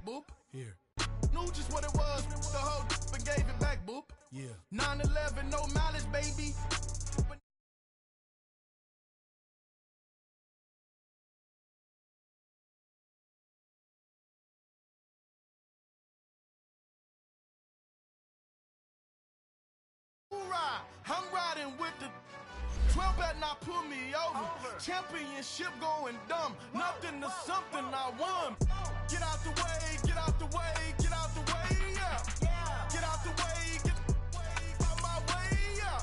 back, boop. Here. Knew just what it was, the whole and gave it back, boop. Yeah. 9/11, no mileage, baby. Hoorah! I'm riding with the 12 better not pull me over. Championship going dumb. Nothing to something I won. Get out the way, get out the way, get out the way, yeah. Get out the way, get out my way, yeah.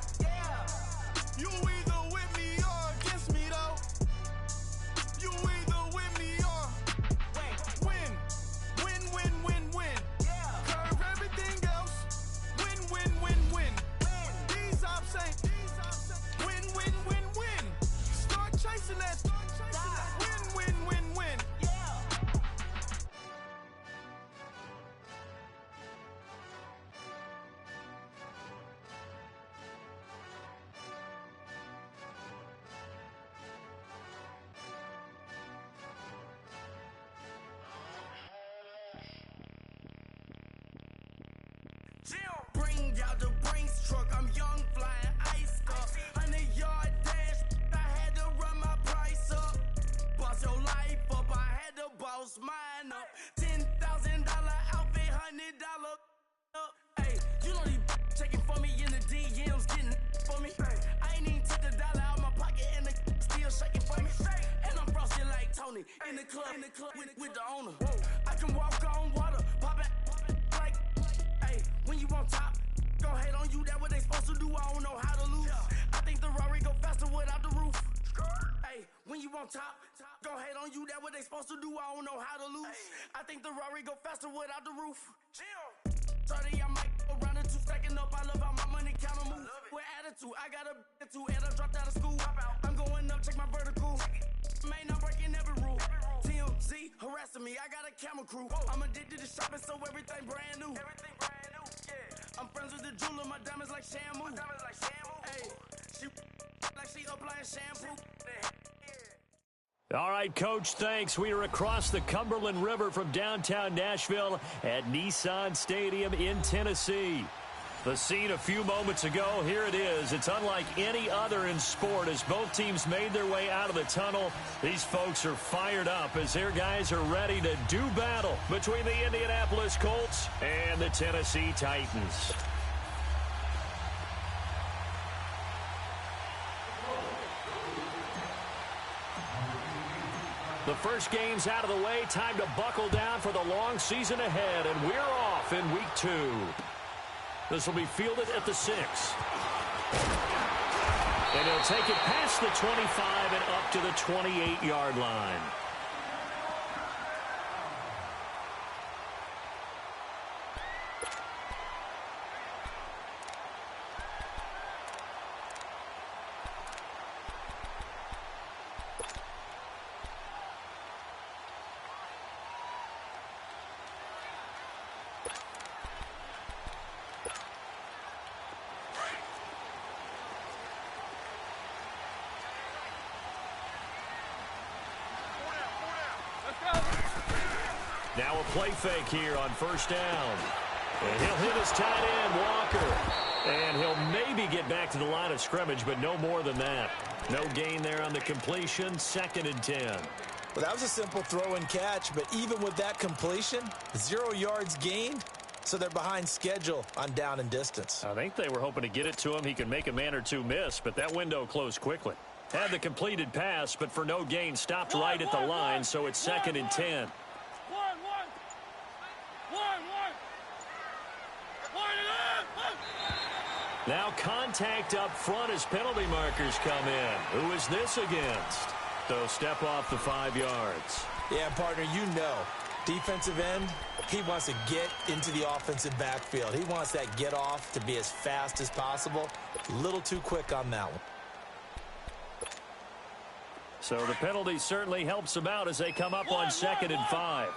You either with me or against me, though. You either with me or win. Win, win, win, win. Curve everything else. Win, win, win, win. These ops ain't win, win, win, win. Start chasing that. Win, win, win, win. Bring out the Brinks truck, I'm young, flying ice up. 100-yard dash, I had to run my price up. Boss your life up, I had to boss mine up. $10,000 outfit, $100 up. Hey, you know these checking for me in the DMs, getting for me. I ain't even took the dollar out my pocket and the still shaking for me. And I'm frosted like Tony in the club with the owner. I can walk on water, pop it like. Hey, when you on top, go hate on you, that what they supposed to do, I don't know how to lose. I think the Rari go faster without the roof. Hey, when you on top, go hate on you, that what they supposed to do, I don't know how to lose. I think the Rari go faster without the roof. 30, I might go round and two, stacking up, I love how my money counter move. With attitude, I got a attitude, and I dropped out of school. I'm going up, check my vertical. Man, I'm breaking every rule. TMZ harassing me, I got a camera crew. I'm addicted to shopping, so everything brand new. I'm friends with the jeweler, my diamonds like Shamu. Hey, she like she applying shampoo. All right, Coach, thanks. We are across the Cumberland River from downtown Nashville at Nissan Stadium in Tennessee. The scene a few moments ago, here it is. It's unlike any other in sport as both teams made their way out of the tunnel. These folks are fired up as their guys are ready to do battle between the Indianapolis Colts and the Tennessee Titans. The first game's out of the way. Time to buckle down for the long season ahead, and we're off in week 2. This will be fielded at the 6. And he'll take it past the 25 and up to the 28-yard line. Now a play fake here on first down. And he'll hit his tight end, Walker. And he'll maybe get back to the line of scrimmage, but no more than that. No gain there on the completion, 2nd and 10. Well, that was a simple throw and catch, but even with that completion, 0 yards gained, so they're behind schedule on down and distance. I think they were hoping to get it to him. He could make a man or two miss, but that window closed quickly. Had the completed pass, but for no gain, stopped right at the line, so it's 2nd and 10. Now contact up front as penalty markers come in. Who is this against? So step off the 5 yards. Yeah, partner, you know. Defensive end, he wants to get into the offensive backfield. He wants that get off to be as fast as possible. A little too quick on that one. So the penalty certainly helps them out as they come up on 2nd and 5.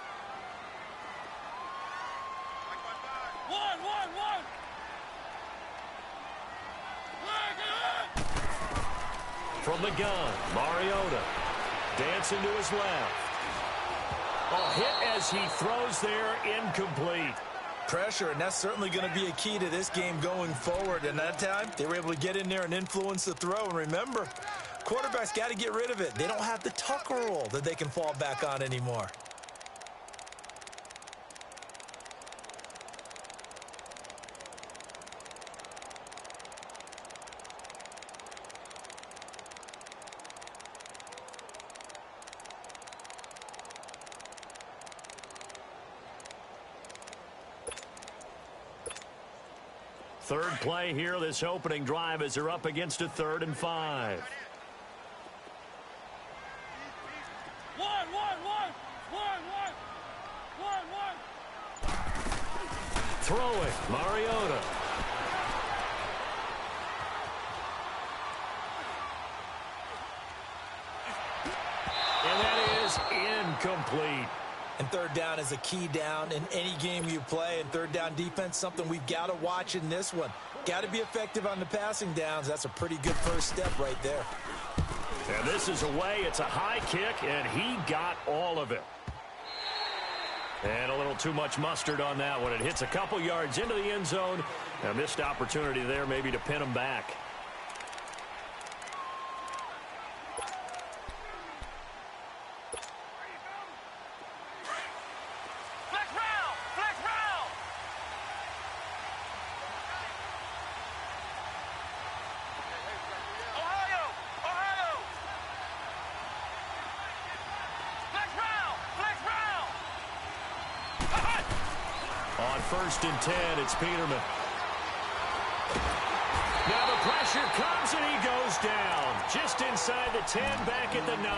From the gun, Mariota dancing to his left. A hit as he throws there, incomplete. Pressure, and that's certainly going to be a key to this game going forward. And that time, they were able to get in there and influence the throw. And remember, quarterbacks got to get rid of it. They don't have the Tucker rule that they can fall back on anymore. Third play here, this opening drive, as they're up against a 3rd and 5. Throwing, Mariota. And that is incomplete. And third down is a key down in any game you play. And third down defense, something we've got to watch in this one. Got to be effective on the passing downs. That's a pretty good first step right there. And this is away. It's a high kick, and he got all of it. And a little too much mustard on that one. It hits a couple yards into the end zone. A missed opportunity there maybe to pin him back. On 1st and 10, it's Peterman. Now the pressure comes and he goes down. Just inside the 10, back at the 9.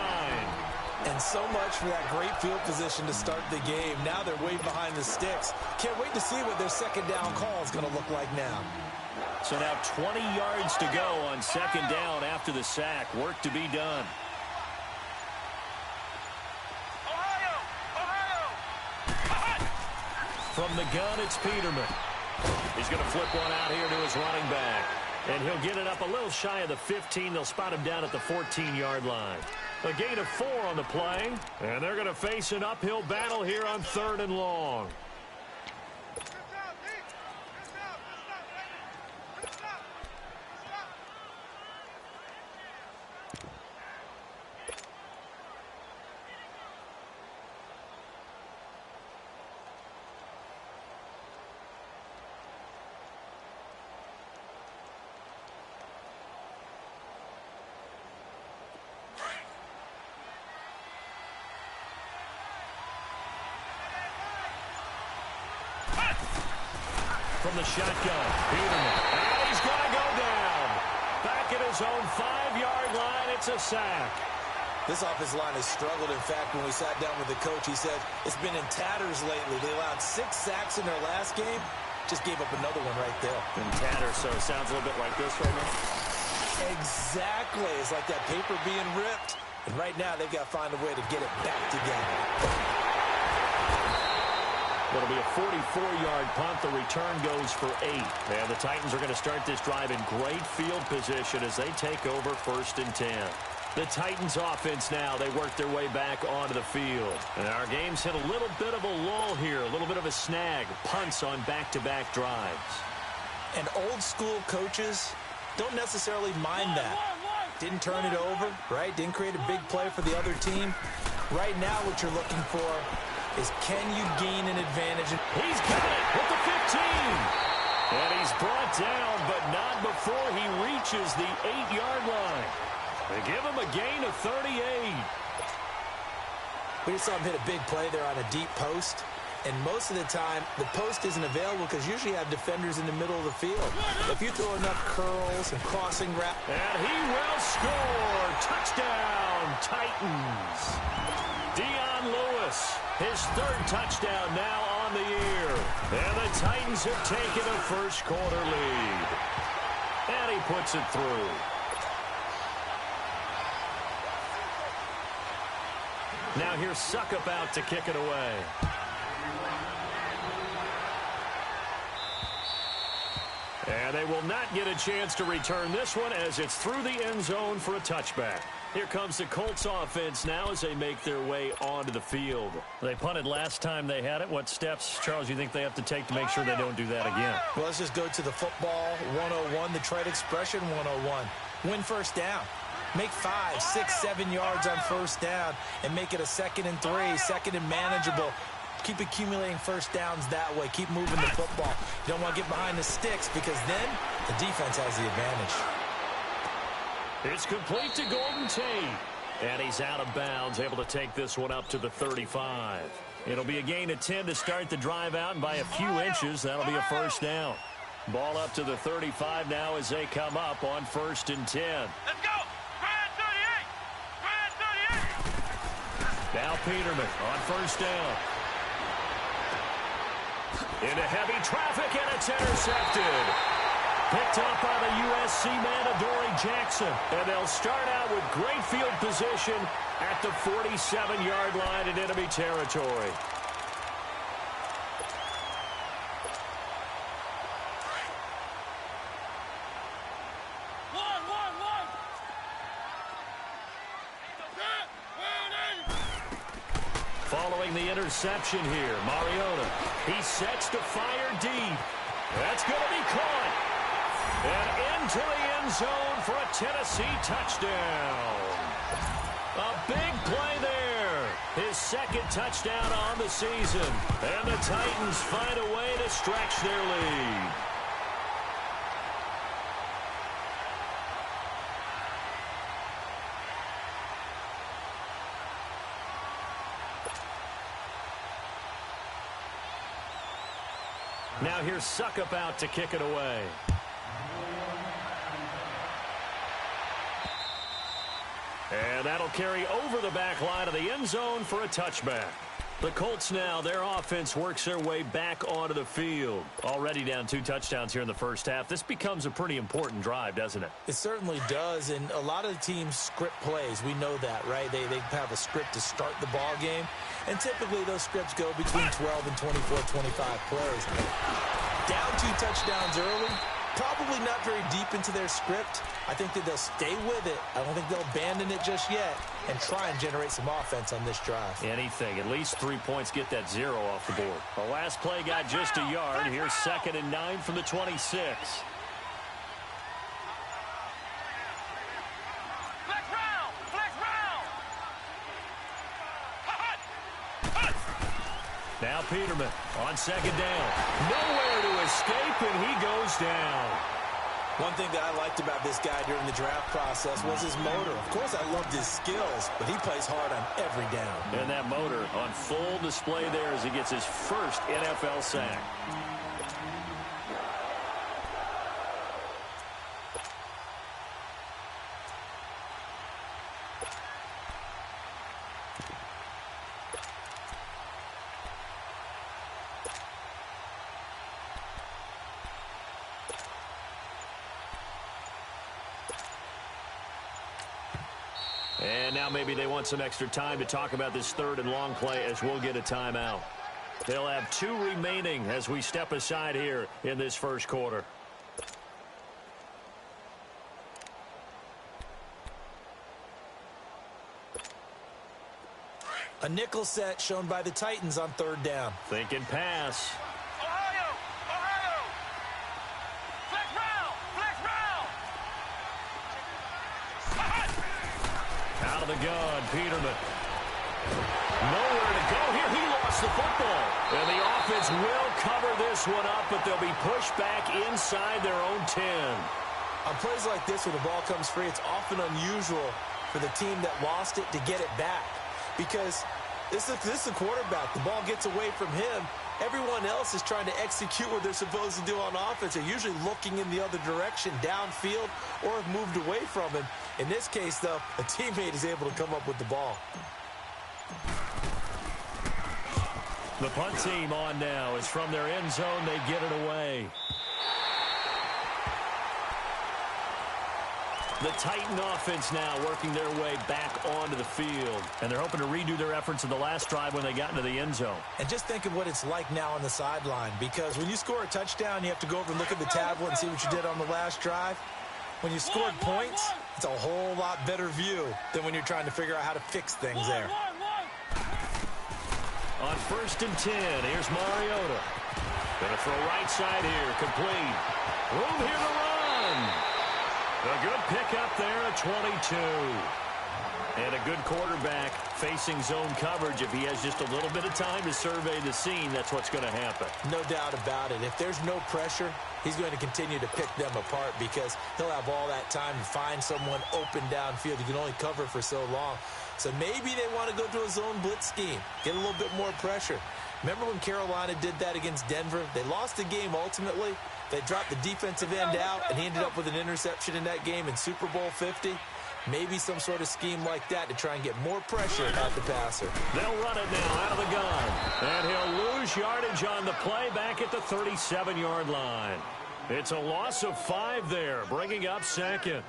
And so much for that great field position to start the game. Now they're way behind the sticks. Can't wait to see what their second down call is going to look like now. So now 20 yards to go on second down after the sack. Work to be done. From the gun, it's Peterman. He's going to flip one out here to his running back. And he'll get it up a little shy of the 15. They'll spot him down at the 14-yard line. A gain of 4 on the play. And they're going to face an uphill battle here on 3rd and long. From the shotgun, Peterman. And he's going to go down. Back at his own 5-yard line, it's a sack. This offensive line has struggled. In fact, when we sat down with the coach, he said it's been in tatters lately. They allowed 6 sacks in their last game. Just gave up another one right there. In tatters, so it sounds a little bit like this right now. Exactly. It's like that paper being ripped. And right now, they've got to find a way to get it back together. It'll be a 44-yard punt. The return goes for 8. And the Titans are going to start this drive in great field position as they take over 1st and 10. The Titans offense now, they work their way back onto the field. And our game's hit a little bit of a lull here, a little bit of a snag. Punts on back-to-back drives. And old-school coaches don't necessarily mind that. Didn't turn it over, right? Didn't create a big play for the other team. Right now, what you're looking for is can you gain an advantage? He's got it with the 15. And he's brought down, but not before he reaches the 8-yard line. They give him a gain of 38. We just saw him hit a big play there on a deep post. And most of the time, the post isn't available because usually you have defenders in the middle of the field. If you throw enough curls and crossing routes. And he will score. Touchdown, Titans. Dion Lewis, his 3rd touchdown now on the year. And the Titans have taken a first-quarter lead. And he puts it through. Now here's Suckup out to kick it away. And they will not get a chance to return this one as it's through the end zone for a touchback. Here comes the Colts offense now as they make their way onto the field. They punted last time they had it. What steps, Charles, you think they have to take to make sure they don't do that again? Well, let's just go to the football 101, the trade expression 101. Win first down. Make 5, 6, 7 yards on first down and make it a 2nd and 3, 2nd and manageable. Keep accumulating first downs that way. Keep moving the football. You don't want to get behind the sticks because then the defense has the advantage. It's complete to Golden Tate. And he's out of bounds, able to take this one up to the 35. It'll be a gain of 10 to start the drive out, and by a few inches, that'll be a first down. Ball up to the 35 now as they come up on 1st and 10. Let's go! Brad 38! Brad 38! Now Peterman on 1st down. Into heavy traffic, and it's intercepted. Picked up by the USC man, Adoree Jackson. And they'll start out with great field position at the 47-yard line in enemy territory. Following the interception here, Mariota. He sets to fire deep. That's going to be caught. And into the end zone for a Tennessee touchdown. A big play there. His 2nd touchdown on the season. And the Titans find a way to stretch their lead. Now here's Suckup out to kick it away. And that'll carry over the back line of the end zone for a touchback. The Colts now, their offense works their way back onto the field. Already down 2 touchdowns here in the first half. This becomes a pretty important drive, doesn't it? It certainly does, and a lot of the teams script plays. We know that, right? They have a script to start the ball game, and typically those scripts go between 12 and 24, 25 plays. Down 2 touchdowns early, probably not very deep into their script. I think that they'll stay with it. I don't think they'll abandon it just yet and try and generate some offense on this drive. Anything. At least 3 points, get that 0 off the board. The last play got just a yard. Here's 2nd and 9 from the 26. Flex round! Flex round! Now Peterman on 2nd down. Nowhere to escape, and he goes down. One thing that I liked about this guy during the draft process was his motor. Of course, I loved his skills, but he plays hard on every down. And that motor on full display there as he gets his first NFL sack. And now maybe they want some extra time to talk about this 3rd and long play as we'll get a timeout. They'll have 2 remaining as we step aside here in this first quarter. A nickel set shown by the Titans on 3rd down. Thinking pass. Ohio! Ohio! Flex round! Flex round! Out of the gun, Peterman. Nowhere to go here. He lost the football. And the offense will cover this one up, but they'll be pushed back inside their own 10. On plays like this, when the ball comes free, it's often unusual for the team that lost it to get it back. Because this is the quarterback. The ball gets away from him. Everyone else is trying to execute what they're supposed to do on offense. They're usually looking in the other direction, downfield, or have moved away from him. In this case, though, a teammate is able to come up with the ball. The punt team on now is from their end zone. They get it away. The Titan offense now working their way back onto the field. And they're hoping to redo their efforts in the last drive when they got into the end zone. And just think of what it's like now on the sideline. Because when you score a touchdown, you have to go over and look at the tablet and see what you did on the last drive. When you scored points, It's a whole lot better view than when you're trying to figure out how to fix things there. On 1st and 10, here's Mariota. Gonna throw right side here, complete. Room here to run. A good pickup there at 22. And a good quarterback facing zone coverage. If he has just a little bit of time to survey the scene, that's what's going to happen. No doubt about it. If there's no pressure, he's going to continue to pick them apart because he'll have all that time to find someone open downfield. He can only cover for so long. So maybe they want to go to a zone blitz scheme, get a little bit more pressure. Remember when Carolina did that against Denver? They lost the game ultimately. They dropped the defensive end out, and he ended up with an interception in that game in Super Bowl 50. Maybe some sort of scheme like that to try and get more pressure at the passer. They'll run it now out of the gun. And he'll lose yardage on the play back at the 37-yard line. It's a loss of 5 there, bringing up 2nd.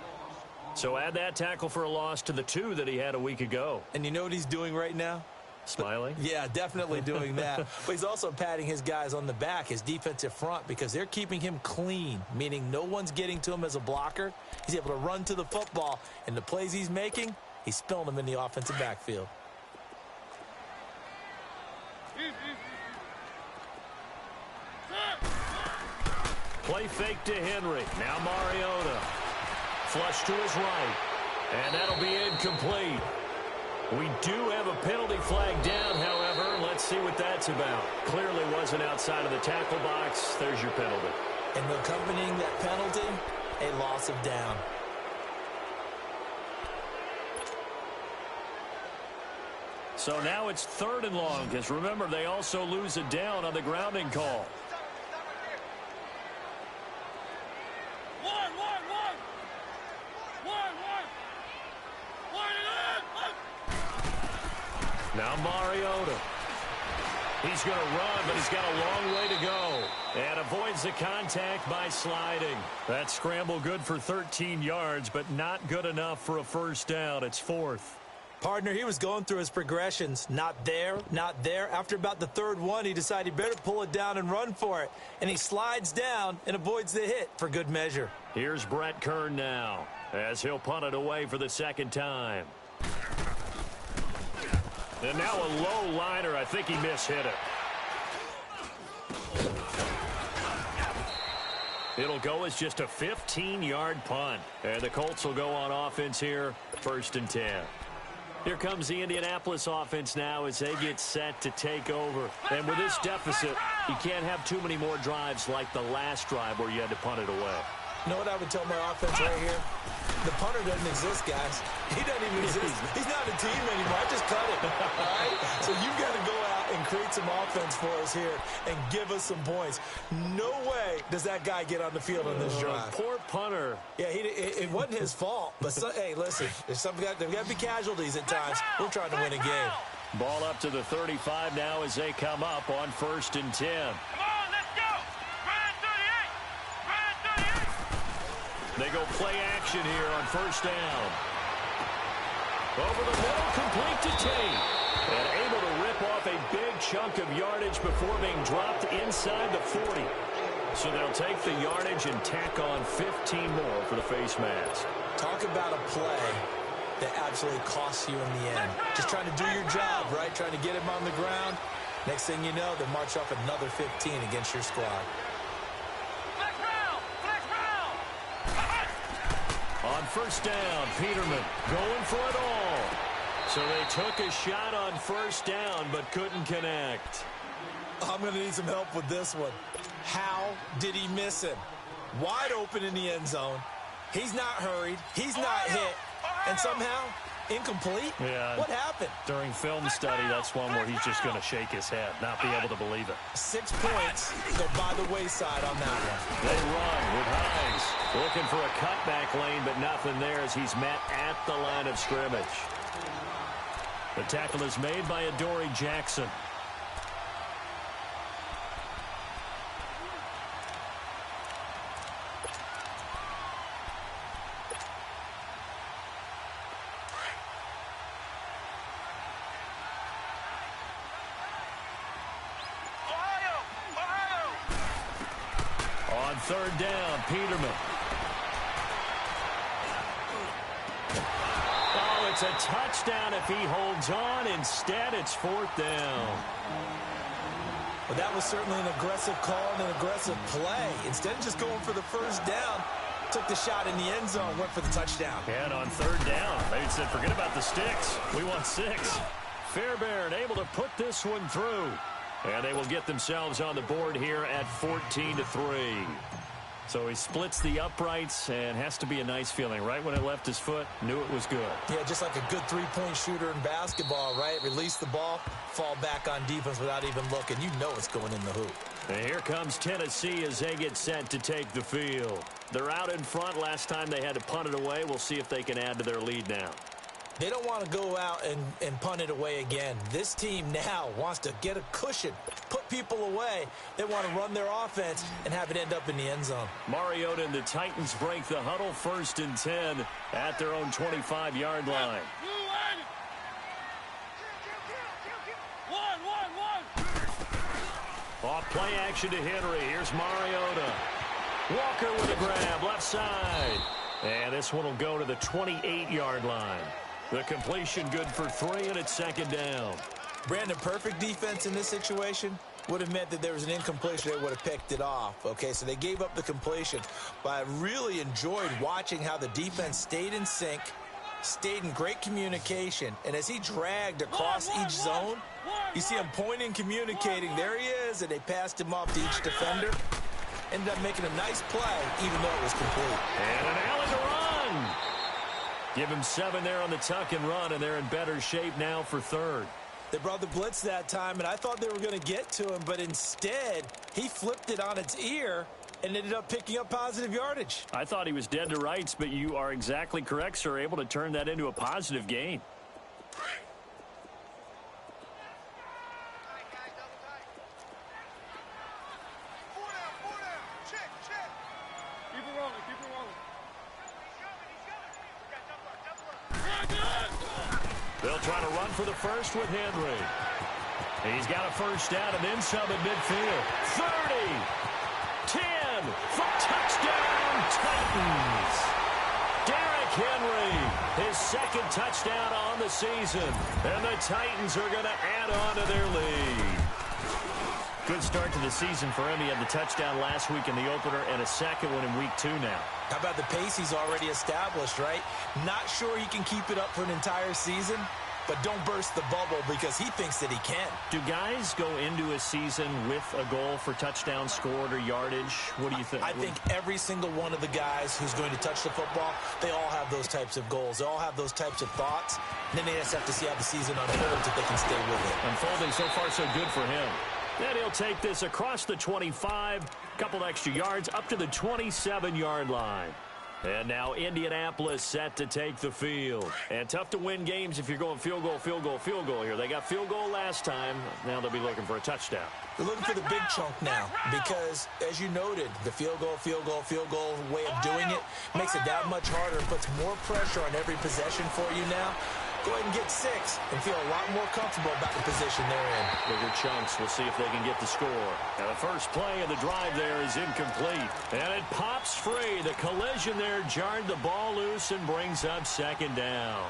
So add that tackle for a loss to the 2 that he had a week ago. And you know what he's doing right now? Smiling? Yeah, definitely doing that. But he's also patting his guys on the back, his defensive front, because they're keeping him clean, meaning no one's getting to him as a blocker. He's able to run to the football, and the plays he's making, he's spilling them in the offensive backfield. Play fake to Henry. Now Mariota. Flush to his right. And that'll be incomplete. We do have a penalty flag down, however. Let's see what that's about. Clearly wasn't outside of the tackle box. There's your penalty. And accompanying that penalty, a loss of down. So now it's 3rd and long, because remember, they also lose it down on the grounding call. Now Mariota. He's going to run, but he's got a long way to go. And avoids the contact by sliding. That scramble good for 13 yards, but not good enough for a first down. It's 4th. Partner, he was going through his progressions. Not there, not there. After about the 3rd one, he decided he better pull it down and run for it. And he slides down and avoids the hit for good measure. Here's Brett Kern now, as he'll punt it away for the 2nd time. And now a low liner. I think he mishit it. It'll go as just a 15-yard punt. And the Colts will go on offense here, 1st and 10. Here comes the Indianapolis offense now as they get set to take over. And with this deficit, you can't have too many more drives like the last drive where you had to punt it away. You know what I would tell my offense right here? The punter doesn't exist, guys. He doesn't even exist. He's not a team anymore. I just cut it. All right? So you've got to go out and create some offense for us here and give us some points. No way does that guy get on the field on this drive. Poor punter. Yeah, it wasn't his fault. But, hey, listen, there's there's got to be casualties at times. We're trying to win a game. Ball up to the 35 now as they come up on 1st and 10. They go play action here on 1st down. Over the middle, complete to Tate. And able to rip off a big chunk of yardage before being dropped inside the 40. So they'll take the yardage and tack on 15 more for the face mask. Talk about a play that absolutely costs you in the end. Just trying to do your job, right? Trying to get him on the ground. Next thing you know, they march off another 15 against your squad. On 1st down, Peterman going for it all. So they took a shot on 1st down, but couldn't connect. I'm going to need some help with this one. How did he miss him? Wide open in the end zone. He's not hurried. He's not hit. And somehow, incomplete? Yeah. What happened? During film study, that's one where he's just going to shake his head, not be able to believe it. 6 points go by the wayside on that one. They run with Hines. Looking for a cutback lane, but nothing there as he's met at the line of scrimmage. The tackle is made by Adoree Jackson. On 3rd down, Peterman. It's a touchdown if he holds on. Instead, it's 4th down. Well, that was certainly an aggressive call and an aggressive play. Instead of just going for the first down, took the shot in the end zone, went for the touchdown. And on 3rd down, they said, forget about the sticks. We want 6. Fairbairn able to put this one through. And they will get themselves on the board here at 14-3. So he splits the uprights and has to be a nice feeling. Right when it left his foot, knew it was good. Yeah, just like a good three-point shooter in basketball, right? Release the ball, fall back on defense without even looking. You know it's going in the hoop. And here comes Tennessee as they get set to take the field. They're out in front. Last time they had to punt it away. We'll see if they can add to their lead now. They don't want to go out and punt it away again. This team now wants to get a cushion, put people away. They want to run their offense and have it end up in the end zone. Mariota and the Titans break the huddle, 1st and 10 at their own 25-yard line. Off play action to Henry. Here's Mariota. Walker with a grab, left side. And this one will go to the 28-yard line. The completion good for 3, and it's 2nd down. Brandon, perfect defense in this situation would have meant that there was an incompletion. They would have picked it off. Okay, so they gave up the completion. But I really enjoyed watching how the defense stayed in sync, stayed in great communication. And as he dragged across each zone, you see him pointing, communicating. There he is, and they passed him off to each defender. Ended up making a nice play, even though it was complete. And an alley to run. Give him 7 there on the tuck and run, and they're in better shape now for 3rd. They brought the blitz that time, and I thought they were going to get to him, but instead, he flipped it on its ear and ended up picking up positive yardage. I thought he was dead to rights, but you are exactly correct, sir, able to turn that into a positive gain. They'll try to run for the first with Henry. He's got a first down and then some at midfield. 30, 10, for touchdown, Titans. Derrick Henry, his 2nd touchdown on the season. And the Titans are going to add on to their lead. Good start to the season for him. He had the touchdown last week in the opener and a 2nd one in week 2 now. How about the pace he's already established, right? Not sure he can keep it up for an entire season, but don't burst the bubble because he thinks that he can. Do guys go into a season with a goal for touchdown scored or yardage? What do you think? I think every single one of the guys who's going to touch the football, they all have those types of goals. They all have those types of thoughts. And then they just have to see how the season unfolds if they can stay with it. Unfolding so far so good for him. Then he'll take this across the 25, couple extra yards up to the 27-yard line. And now Indianapolis set to take the field. And tough to win games if you're going field goal, field goal, field goal here. They got field goal last time. Now they'll be looking for a touchdown. They're looking for the big chunk now because, as you noted, the field goal way of doing it makes it that much harder and puts more pressure on every possession for you now. Go ahead and get 6 and feel a lot more comfortable about the position they're in. Bigger chunks. We'll see if they can get the score. And the first play of the drive there is incomplete. And it pops free. The collision there jarred the ball loose and brings up 2nd down.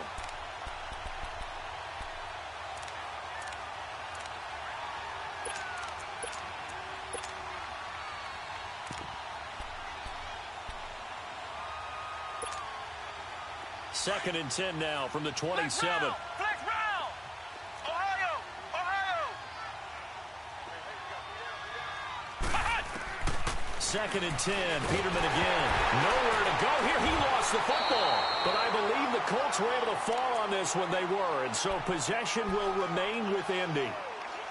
Second and 10 now from the 27. Flex round! Ohio! Second and 10. Peterman again. Nowhere to go here. He lost the football. But I believe the Colts were able to fall on this when they were. And so possession will remain with Indy.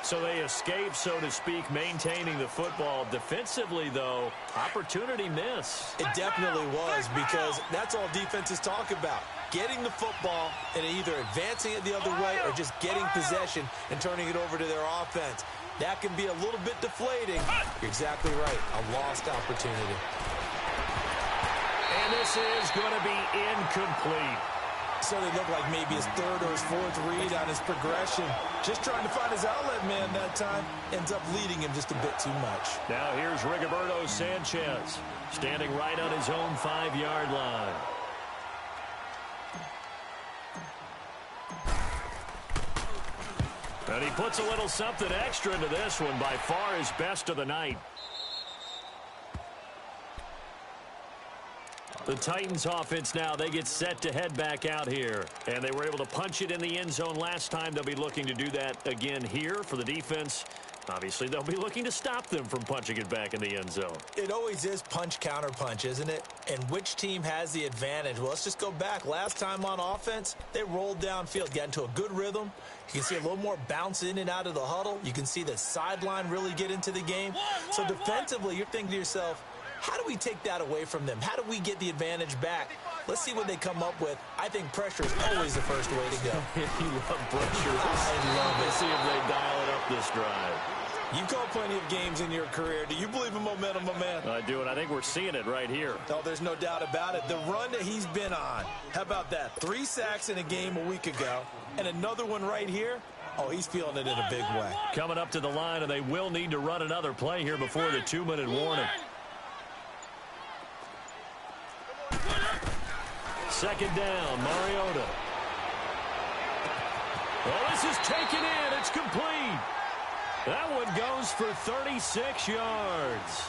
So they escape, so to speak, maintaining the football. Defensively, though, opportunity miss. It definitely was because that's all defenses talk about. Getting the football and either advancing it the other way or just getting possession and turning it over to their offense. That can be a little bit deflating. You're exactly right. A lost opportunity. And this is going to be incomplete. So they look like maybe his 3rd or his 4th read on his progression. Just trying to find his outlet man that time. Ends up leading him just a bit too much. Now here's Rigoberto Sanchez standing right on his own 5-yard line. And he puts a little something extra into this one, by far his best of the night. The Titans offense now, they get set to head back out here. And they were able to punch it in the end zone last time. They'll be looking to do that again here for the defense. Obviously, they'll be looking to stop them from punching it back in the end zone. It always is punch, counter punch, isn't it? And which team has the advantage? Well, let's just go back. Last time on offense, they rolled downfield, got into a good rhythm. You can see a little more bounce in and out of the huddle. You can see the sideline really get into the game. So defensively, you're thinking to yourself, how do we take that away from them? How do we get the advantage back? Let's see what they come up with. I think pressure is always the first way to go. You love pressure. I love it. Let's see if they dial it up this drive. You've called plenty of games in your career. Do you believe in momentum, my man? I do, and I think we're seeing it right here. Oh, there's no doubt about it. The run that he's been on, how about that? 3 sacks in a game a week ago, and another one right here. Oh, he's feeling it in a big way. Coming up to the line, and they will need to run another play here before the 2-minute warning. Second down, Mariota. Oh, this is taken in. It's complete. That one goes for 36 yards.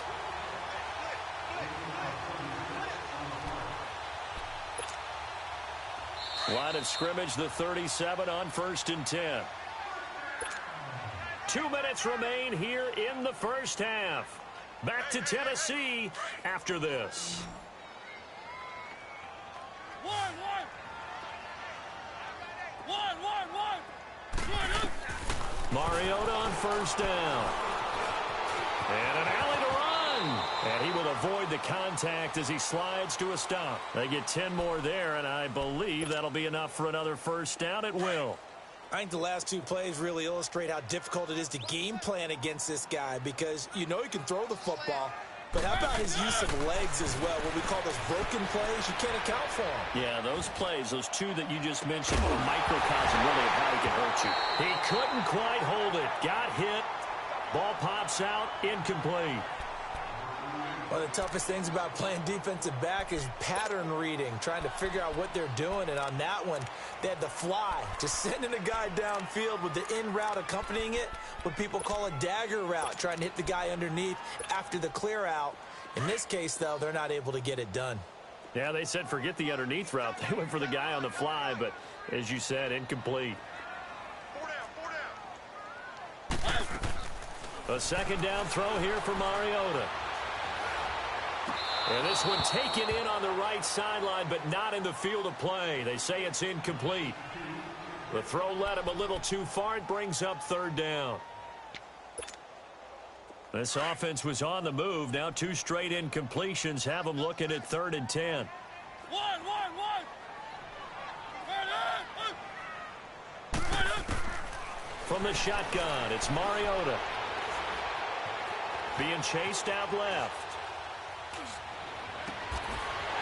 Line of scrimmage, the 37 on 1st and 10. 2 minutes remain here in the first half. Back to Tennessee after this. Mariota on 1st down. And an alley to run. And he will avoid the contact as he slides to a stop. They get 10 more there, and I believe that'll be enough for another 1st down at will. I think the last 2 plays really illustrate how difficult it is to game plan against this guy because you know he can throw the football, but how about his use of legs as well? What we call those broken plays, you can't account for them. Yeah, those plays, those 2 that you just mentioned, are microcosm really of how he can hurt you. He couldn't quite hold it. Got hit. Ball pops out. Incomplete. One of the toughest things about playing defensive back is pattern reading, trying to figure out what they're doing. And on that one, they had the fly, just sending a guy downfield with the in route accompanying it, what people call a dagger route, trying to hit the guy underneath after the clear out. In this case, though, they're not able to get it done. Yeah, they said forget the underneath route. They went for the guy on the fly, but as you said, incomplete. 4 down. A 2nd down throw here for Mariota. And this one taken in on the right sideline, but not in the field of play. They say it's incomplete. The throw led him a little too far. It brings up 3rd down. This offense was on the move. Now 2 straight incompletions have them looking at 3rd and 10. 1. From the shotgun, it's Mariota. Being chased out left.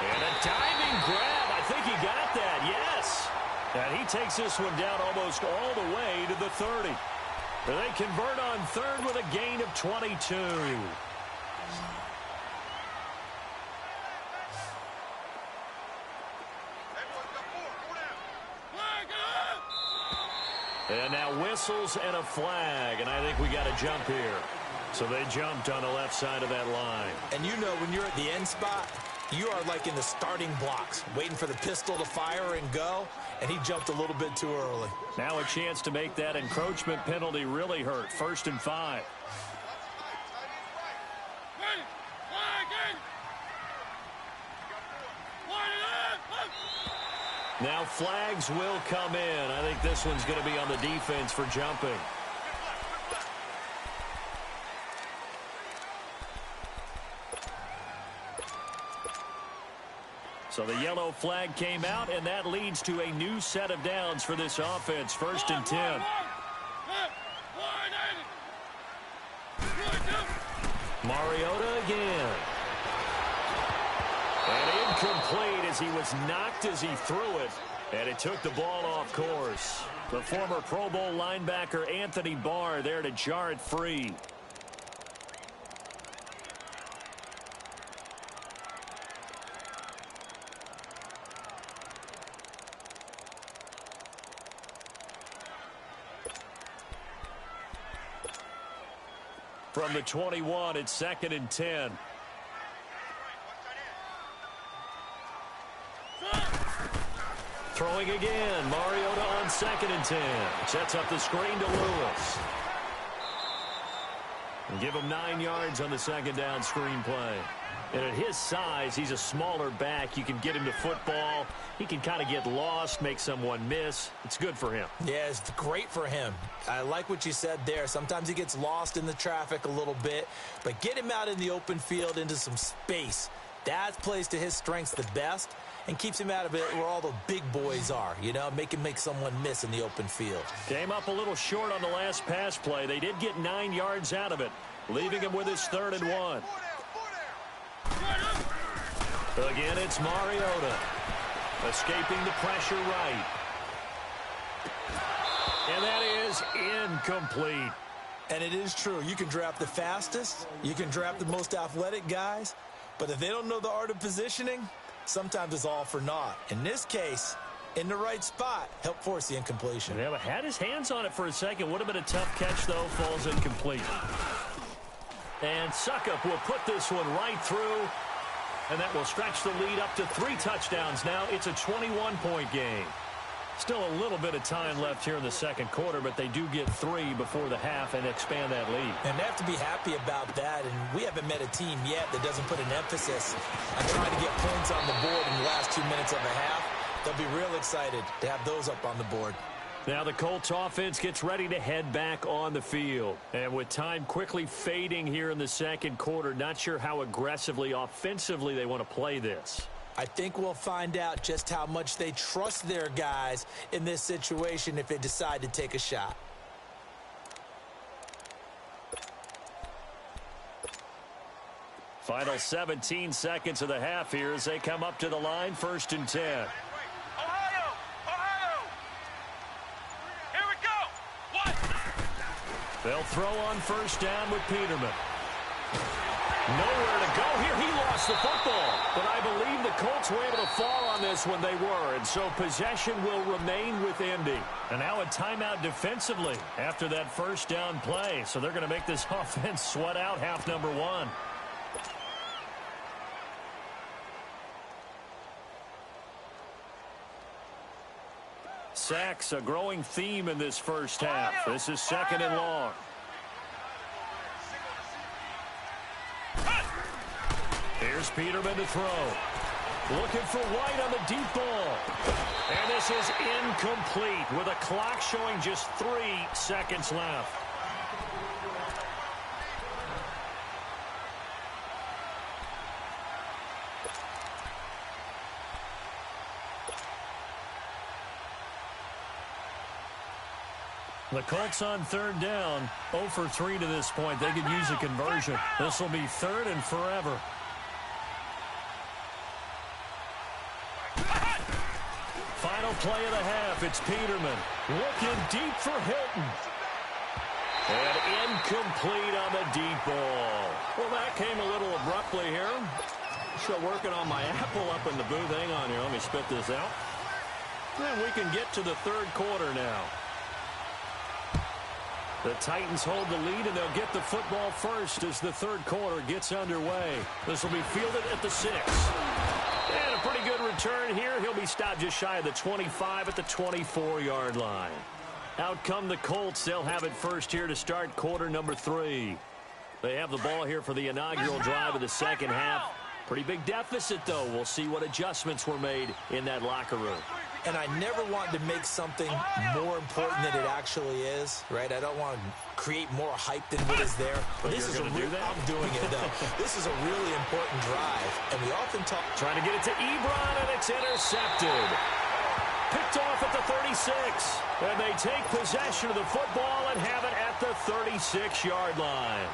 And a diving grab. I think he got that, yes. And he takes this one down almost all the way to the 30. And they convert on 3rd with a gain of 22. And now whistles and a flag, and I think we got a jump here. So they jumped on the left side of that line. And you know when you're at the end spot, you are like in the starting blocks, waiting for the pistol to fire and go, and he jumped a little bit too early. Now a chance to make that encroachment penalty really hurt. 1st and 5. Now flags will come in. I think this one's going to be on the defense for jumping. So the yellow flag came out, and that leads to a new set of downs for this offense. 1st and 10. Mariota again. And incomplete as he was knocked as he threw it. And it took the ball off course. The former Pro Bowl linebacker Anthony Barr there to jar it free. From the 21, it's 2nd and 10. Throwing again. Mariota on 2nd and 10. Sets up the screen to Lewis. And give him 9 yards on the second down screen play. And at his size, he's a smaller back. You can get him to football. He can kind of get lost, make someone miss. It's good for him. Yeah, it's great for him. I like what you said there. Sometimes he gets lost in the traffic a little bit, but get him out in the open field into some space. That plays to his strengths the best and keeps him out of it where all the big boys are, you know, make someone miss in the open field. Came up a little short on the last pass play. They did get 9 yards out of it, leaving him with his 3rd and 1. Again, it's Mariota. Escaping the pressure right. And that is incomplete. And it is true. You can draft the fastest. You can draft the most athletic guys. But if they don't know the art of positioning, sometimes it's all for naught. In this case, in the right spot, helped force the incompletion. Yeah, but had his hands on it for a second. Would have been a tough catch, though. Falls incomplete. And Suckup will put this one right through. And that will stretch the lead up to 3 touchdowns now. It's a 21-point game. Still a little bit of time left here in the second quarter, but they do get 3 before the half and expand that lead. And they have to be happy about that. And we haven't met a team yet that doesn't put an emphasis on trying to get points on the board in the last 2 minutes of a half. They'll be real excited to have those up on the board. Now the Colts offense gets ready to head back on the field. And with time quickly fading here in the second quarter, not sure how aggressively, offensively they want to play this. I think we'll find out just how much they trust their guys in this situation if they decide to take a shot. Final 17 seconds of the half here as they come up to the line, 1st and 10. They'll throw on 1st down with Peterman. Nowhere to go here. He lost the football. But I believe the Colts were able to fall on this when they were. And so possession will remain with Indy. And now a timeout defensively after that 1st down play. So they're going to make this offense sweat out half number 1. Sacks, a growing theme in this first half. This is 2nd and long. Here's Peterman to throw. Looking for White on the deep ball. And this is incomplete with a clock showing just 3 seconds left. The Colts on 3rd down, 0 for 3 to this point. They could use a conversion. This will be 3rd and forever. Final play of the half. It's Peterman looking deep for Hilton. And incomplete on the deep ball. Well, that came a little abruptly here. Still working on my apple up in the booth. Hang on here. Let me spit this out. And we can get to the 3rd quarter now. The Titans hold the lead, and they'll get the football first as the 3rd quarter gets underway. This will be fielded at the 6. And a pretty good return here. He'll be stopped just shy of the 25 at the 24-yard line. Out come the Colts. They'll have it first here to start quarter number 3. They have the ball here for the inaugural drive of the second half. Pretty big deficit, though. We'll see what adjustments were made in that locker room. And I never want to make something more important than it actually is, right? I don't want to create more hype than what is there. But this is I'm doing it, though. This is a really important drive. And we often talk. Trying to get it to Ebron, and it's intercepted. Picked off at the 36. And they take possession of the football and have it at the 36-yard line.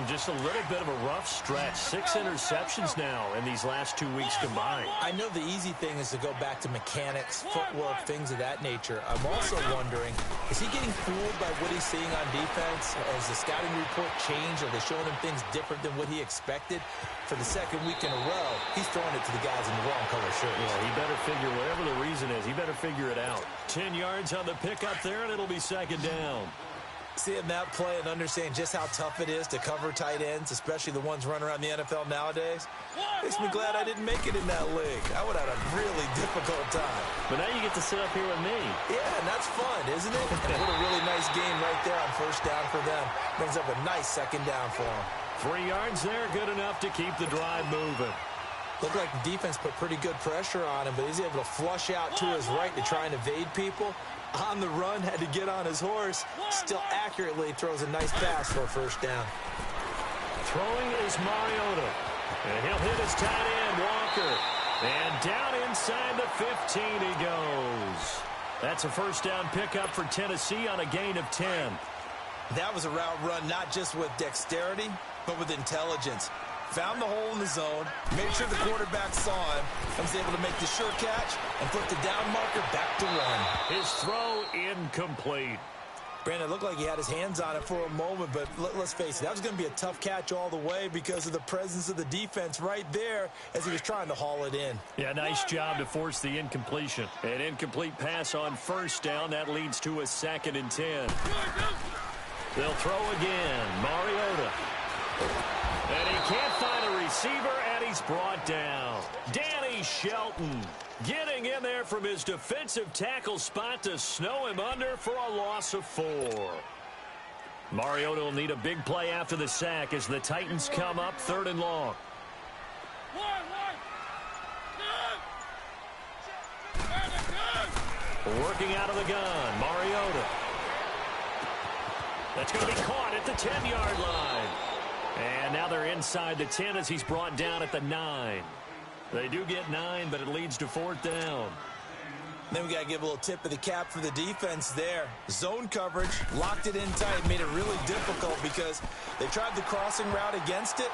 Just a little bit of a rough stretch. 6 interceptions now in these last 2 weeks combined. I know the easy thing is to go back to mechanics, footwork, things of that nature. I'm also wondering, is he getting fooled by what he's seeing on defense? Has the scouting report changed? Are they showing him things different than what he expected? For the 2nd week in a row, he's throwing it to the guys in the wrong color shirts. Yeah, he better figure, whatever the reason is, he better figure it out. 10 yards on the pickup there, and it'll be 2nd down. Seeing that play and understanding just how tough it is to cover tight ends, especially the ones running around the NFL nowadays, makes me glad I didn't make it in that league. I would have had a really difficult time. But now you get to sit up here with me. Yeah, and that's fun, isn't it? And what a really nice game right there on first down for them. Brings up a nice second down for them. 3 yards there, good enough to keep the drive moving. Looked like the defense put pretty good pressure on him, but he's able to flush out to his right to try and evade people. On the run, had to get on his horse. Still accurately throws a nice pass for a first down. Throwing is Mariota. And he'll hit his tight end, Walker. And down inside the 15 he goes. That's a first down pickup for Tennessee on a gain of 10. That was a route run not just with dexterity, but with intelligence. Found the hole in the zone, made sure the quarterback saw him, and was able to make the sure catch and flip the down marker back to 1. His throw incomplete. Brandon, it looked like he had his hands on it for a moment, but let's face it, that was going to be a tough catch all the way because of the presence of the defense right there as he was trying to haul it in. Yeah, nice job to force the incompletion. An incomplete pass on first down. That leads to a 2nd and 10. They'll throw again. Mariota. And he can't find a receiver, and he's brought down. Danny Shelton getting in there from his defensive tackle spot to snow him under for a loss of 4. Mariota will need a big play after the sack as the Titans come up 3rd and long. Working out of the gun, Mariota. That's going to be caught at the 10-yard line. And now they're inside the 10 as he's brought down at the 9. They do get 9, but it leads to 4th down. Then we got to give a little tip of the cap for the defense there. Zone coverage, locked it in tight, made it really difficult because they tried the crossing route against it,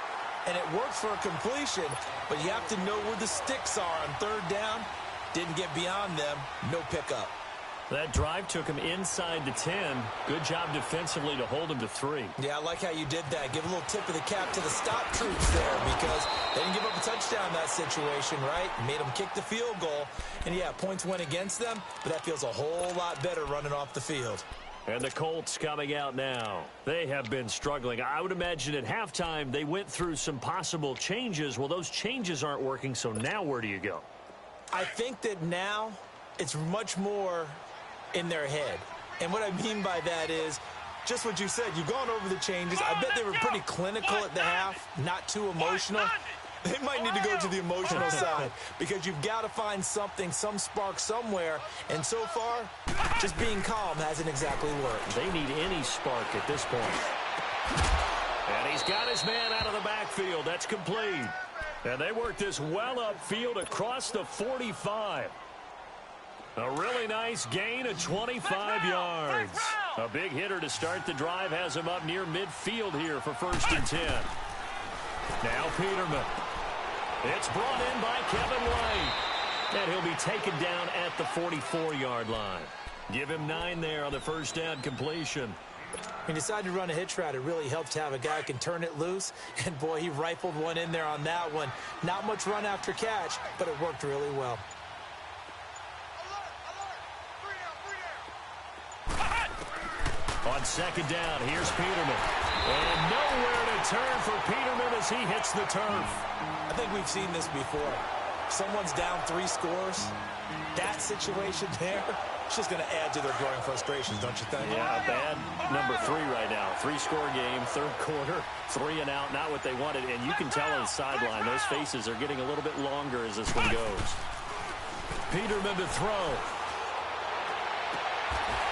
and it worked for a completion, but you have to know where the sticks are on 3rd down. Didn't get beyond them, no pickup. That drive took him inside the 10. Good job defensively to hold him to 3. Yeah, I like how you did that. Give a little tip of the cap to the stop troops there because they didn't give up a touchdown in that situation, right? Made them kick the field goal. And, yeah, points went against them, but that feels a whole lot better running off the field. And the Colts coming out now. They have been struggling. I would imagine at halftime they went through some possible changes. Well, those changes aren't working, so now where do you go? I think that now it's much more in their head. And what I mean by that is just what you said. You've gone over the changes. I bet they were pretty clinical at the half, not too emotional. They might need to go to the emotional side because you've got to find something, some spark somewhere. And so far, just being calm hasn't exactly worked. They need any spark at this point. And he's got his man out of the backfield. That's complete. And they work this well upfield across the 45. A really nice gain of 25 yards. A big hitter to start the drive has him up near midfield here for 1st and 10. Now Peterman. It's brought in by Kevin White. And he'll be taken down at the 44-yard line. Give him 9 there on the first down completion. He decided to run a hitch route. It really helps to have a guy who can turn it loose. And, boy, he rifled one in there on that one. Not much run after catch, but it worked really well. On 2nd down, here's Peterman. And nowhere to turn for Peterman as he hits the turf. I think we've seen this before. Someone's down 3 scores. That situation there, it's just going to add to their growing frustrations, don't you think? Yeah, bad number 3 right now. 3-score game, 3rd quarter, 3 and out, not what they wanted. And you can tell on the sideline, those faces are getting a little bit longer as this one goes. Peterman to throw.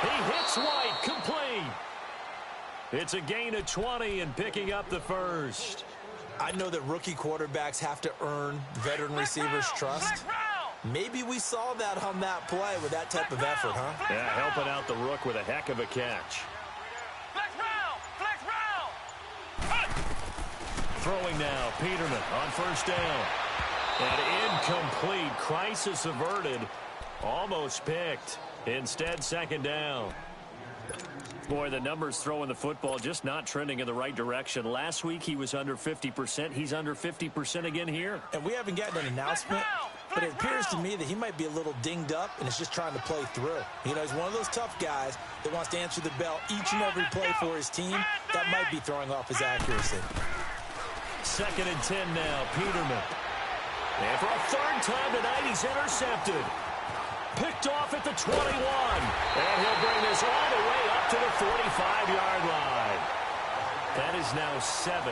He hits White, complete. It's a gain of 20 and picking up the first. I know that rookie quarterbacks have to earn veteran receivers' trust. Maybe we saw that on that play with that type of effort, huh? Yeah, helping out the rook with a heck of a catch. Throwing now, Peterman on 1st down. And incomplete, crisis averted, almost picked. Instead, 2nd down. Boy, the numbers throwing the football just not trending in the right direction. Last week, he was under 50%. He's under 50% again here. And we haven't gotten an announcement but it appears to me that he might be a little dinged up and is just trying to play through. You know, he's one of those tough guys that wants to answer the bell each and every play for his team. That might be throwing off his accuracy. 2nd and 10 now, Peterman. And for a third time tonight, he's intercepted. Picked off at the 21. And he'll bring this all the way up to the 45-yard line. That is now 7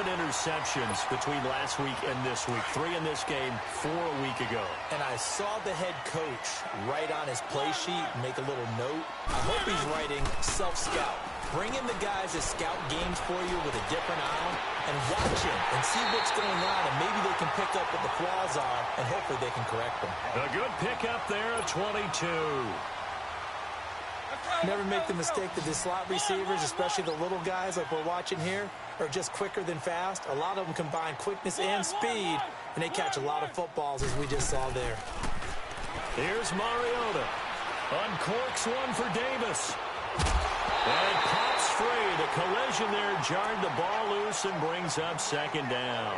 interceptions between last week and this week. 3 in this game, 4 a week ago. And I saw the head coach write on his play sheet, make a little note. I hope he's writing self-scout. Bring in the guys that scout games for you with a different eye and watch him and see what's going on, and maybe they can pick up what the flaws are, and hopefully they can correct them. A good pickup there at 22. Never make the mistake that the slot receivers, especially the little guys like we're watching here, are just quicker than fast. A lot of them combine quickness and speed, and they catch a lot of footballs, as we just saw there. Here's Mariota. Uncorks one for Davis. And pops free. The collision there jarred the ball loose and brings up 2nd down.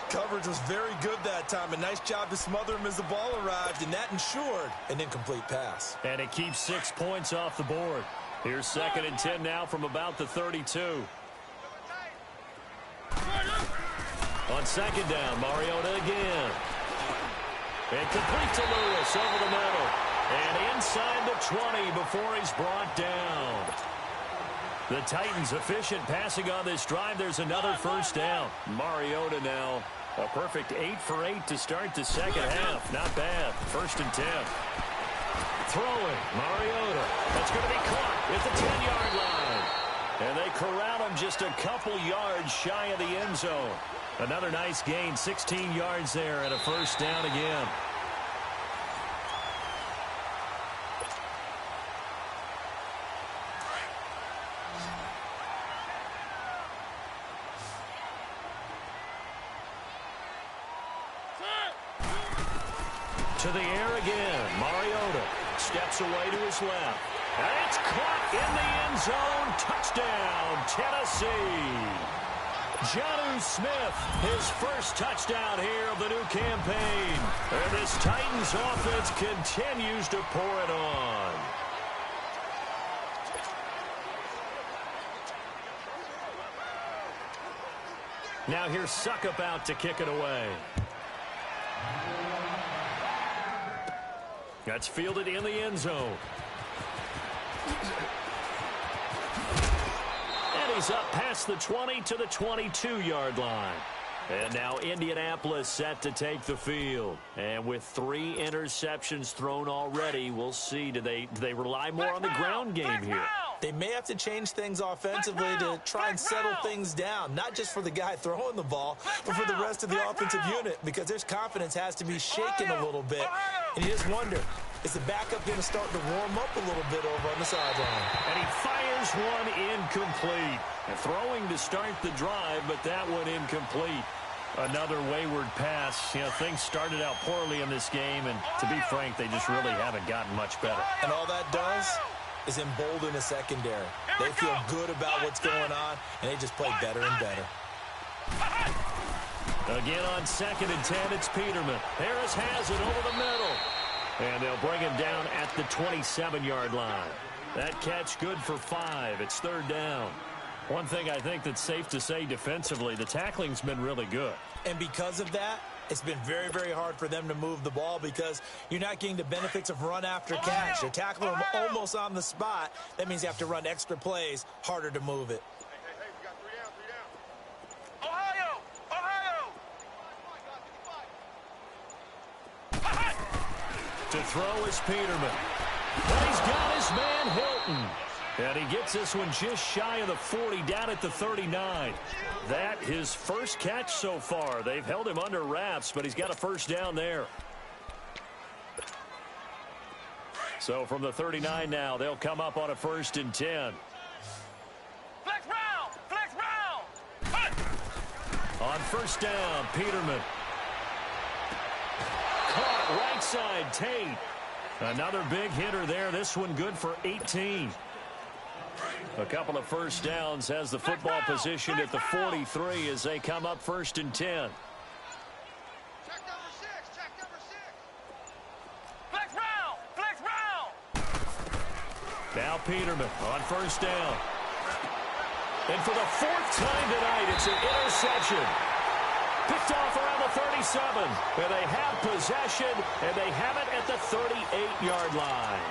Coverage was very good that time. A nice job to smother him as the ball arrived, and that ensured an incomplete pass. And it keeps 6 points off the board. Here's 2nd and 10 now from about the 32. On 2nd down, Mariota again. And complete to Lewis over the middle. And inside the 20 before he's brought down. The Titans efficient passing on this drive. There's another first down. Mariota now a perfect 8 for 8 to start the second half. Not bad. 1st and 10. Throwing. Mariota. That's going to be caught at the 10-yard line. And they corral him just a couple yards shy of the end zone. Another nice gain. 16 yards there and a first down again. To the air again. Mariota steps away to his left. And it's caught in the end zone. Touchdown, Tennessee. Jonnu Smith, his first touchdown here of the new campaign. And this Titans offense continues to pour it on. Now here's Suckup out to kick it away. That's fielded in the end zone. And he's up past the 20 to the 22-yard line. And now Indianapolis set to take the field. And with 3 interceptions thrown already, we'll see. Do they rely more on the ground game here? They may have to change things offensively to try and settle things down, not just for the guy throwing the ball, but for the rest of the offensive unit, because their confidence has to be shaken a little bit. And you just wonder, is the backup going to start to warm up a little bit over on the sideline? And he fires one incomplete. And throwing to start the drive, but that one incomplete. Another wayward pass. You know, things started out poorly in this game, and to be frank, they just really haven't gotten much better. And all that does is embolden the secondary. They feel good about what's going on, and they just play better and better. Again on 2nd and 10, it's Peterman. Harris has it over the middle. And they'll bring him down at the 27-yard line. That catch good for 5. It's 3rd down. One thing I think that's safe to say defensively, the tackling's been really good. And because of that, it's been very, very hard for them to move the ball because you're not getting the benefits of run after catch. They're tackling them almost on the spot. That means you have to run extra plays, harder to move it. Hey, we got 3 down. Ohio! To throw is Peterman. But he's got his man Hilton. And he gets this one just shy of the 40, down at the 39. That his first catch so far. They've held him under wraps, but he's got a first down there. So from the 39 now, they'll come up on a 1st and 10. Flex round! Flex round! On 1st down, Peterman. Caught right side, Tate. Another big hitter there. This one good for 18. A couple of first downs, has the football positioned at the 43 as they come up 1st and 10. Peterman on first down. And for the fourth time tonight, it's an interception. Picked off around the 37. And they have possession, and they have it at the 38-yard line.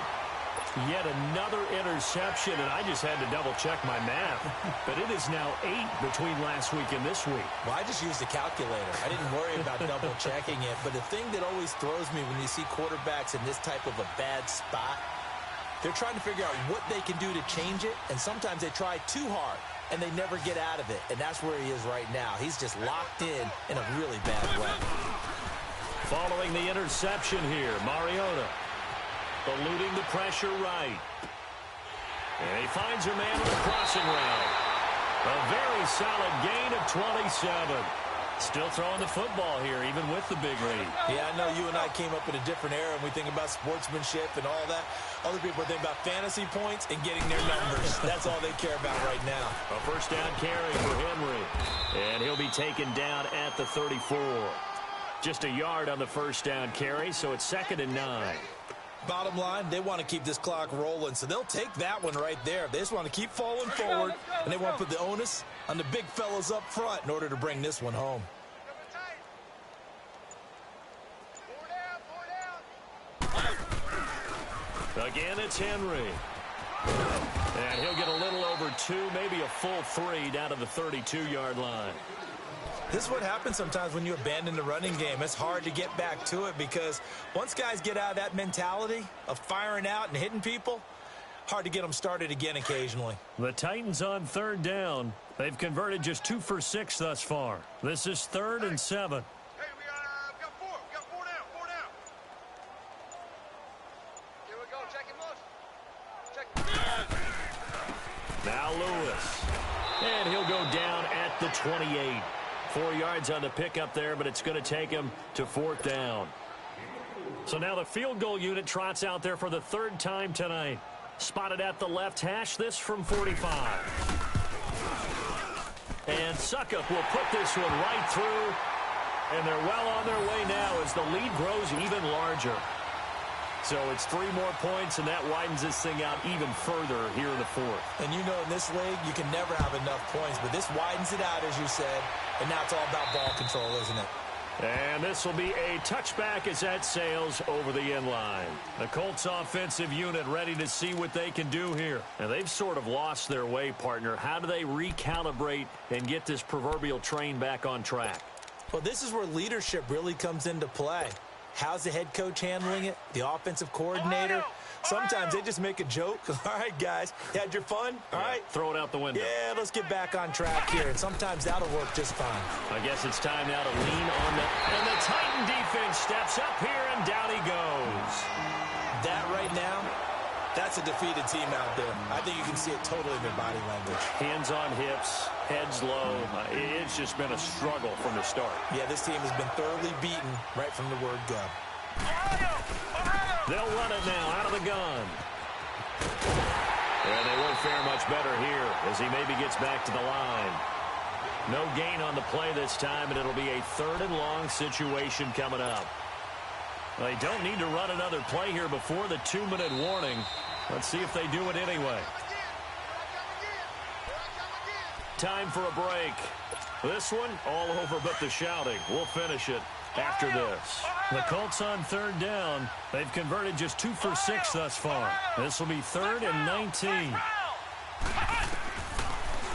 Yet another interception, and I just had to double-check my math. But it is now 8 between last week and this week. Well, I just used a calculator. I didn't worry about double-checking it. But the thing that always throws me when you see quarterbacks in this type of a bad spot, they're trying to figure out what they can do to change it, and sometimes they try too hard, and they never get out of it. And that's where he is right now. He's just locked in a really bad way. Following the interception here, Mariota eluding the pressure right. And he finds her man on the crossing route. A very solid gain of 27. Still throwing the football here, even with the big lead. Yeah, I know you and I came up in a different era, and we think about sportsmanship and all that. Other people think about fantasy points and getting their numbers. That's all they care about right now. A first down carry for Henry. And he'll be taken down at the 34. Just a yard on the first down carry, so it's 2nd and 9. Bottom line, they want to keep this clock rolling, so they'll take that one right there. They just want to keep falling forward, and they want to put the onus on the big fellas up front in order to bring this one home. Again, it's Henry. And he'll get a little over 2, maybe a full 3 down to the 32-yard line. This is what happens sometimes when you abandon the running game. It's hard to get back to it because once guys get out of that mentality of firing out and hitting people, hard to get them started again occasionally. The Titans on 3rd down. They've converted just 2 for 6 thus far. This is 3rd and 7. Hey, we got 4. We got 4 down. 4 down. Here we go. Check it, Mush. Check. Now Lewis. And he'll go down at the 28. 4 yards on the pickup there, but it's going to take him to 4th down. So now the field goal unit trots out there for the 3rd time tonight. Spotted at the left hash, this from 45. And Suckup will put this one right through. And they're well on their way now as the lead grows even larger. So it's 3 more points, and that widens this thing out even further here in the 4th. And you know in this league, you can never have enough points, but this widens it out, as you said, and now it's all about ball control, isn't it? And this will be a touchback as that sails over the end line. The Colts offensive unit ready to see what they can do here. And they've sort of lost their way, partner. How do they recalibrate and get this proverbial train back on track? Well, this is where leadership really comes into play. How's the head coach handling it? The offensive coordinator? Sometimes they just make a joke. All right, guys, you had your fun? All right. Throw it out the window. Yeah, let's get back on track here. And sometimes that'll work just fine. I guess it's time now to lean on the... And the Titan defense steps up here, and down he goes. That right now, that's a defeated team out there. I think you can see it totally in their body language. Hands on hips, heads low. It's just been a struggle from the start. Yeah, this team has been thoroughly beaten right from the word go. They'll run it now out of the gun. And they won't fare much better here as he maybe gets back to the line. No gain on the play this time, and it'll be a 3rd and long situation coming up. They don't need to run another play here before the 2-minute warning. Let's see if they do it anyway. Time for a break. This one all over but the shouting. We'll finish it after this. The Colts on 3rd down. They've converted just 2 for 6 thus far. This will be 3rd and 19.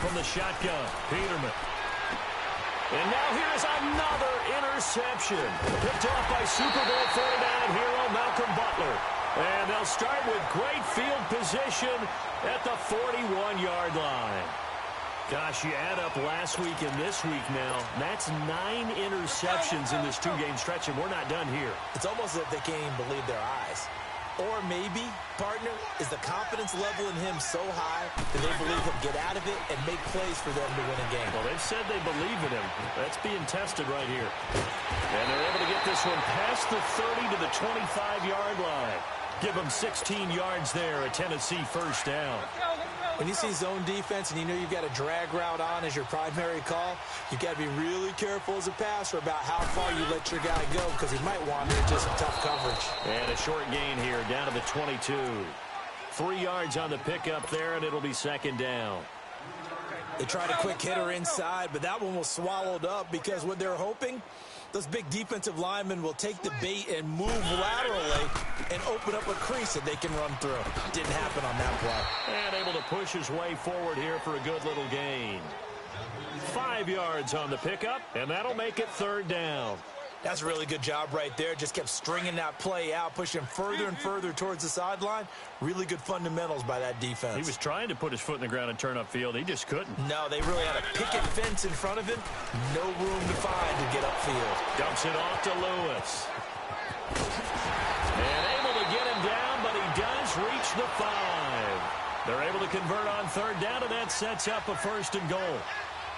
From the shotgun, Peterman. And now here's another interception. Picked off by Super Bowl 49 hero Malcolm Butler. And they'll start with great field position at the 41-yard line. Gosh, you add up last week and this week now, that's 9 interceptions in this 2-game stretch, and we're not done here. It's almost as if they can't even believe their eyes. Or maybe, partner, is the confidence level in him so high that they believe he'll get out of it and make plays for them to win a game. Well, they've said they believe in him. That's being tested right here. And they're able to get this one past the 30 to the 25-yard line. Give them 16 yards there, a Tennessee first down. When you see zone defense and you know you've got a drag route on as your primary call, you've got to be really careful as a passer about how far you let your guy go because he might wander into some tough coverage. And a short gain here down to the 22. 3 yards on the pickup there, and it'll be second down. They tried a quick hitter inside, but that one was swallowed up because what they're hoping, those big defensive linemen will take the bait and move laterally and open up a crease that they can run through. Didn't happen on that play. And able to push his way forward here for a good little gain. 5 yards on the pickup, and that'll make it third down. That's a really good job right there. Just kept stringing that play out, pushing further and further towards the sideline. Really good fundamentals by that defense. He was trying to put his foot in the ground and turn upfield. He just couldn't. No, they really had a picket fence in front of him. No room to find to get upfield. Dumps it off to Lewis. And able to get him down, but he does reach the 5. They're able to convert on third down, and that sets up a first and goal.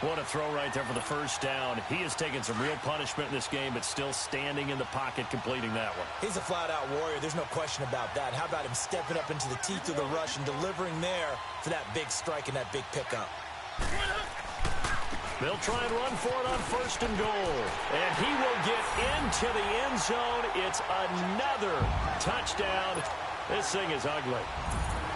What a throw right there for the first down. He has taken some real punishment in this game, but still standing in the pocket completing that one. He's a flat-out warrior. There's no question about that. How about him stepping up into the teeth of the rush and delivering there for that big strike and that big pickup? They'll try and run for it on first and goal. And he will get into the end zone. It's another touchdown. This thing is ugly.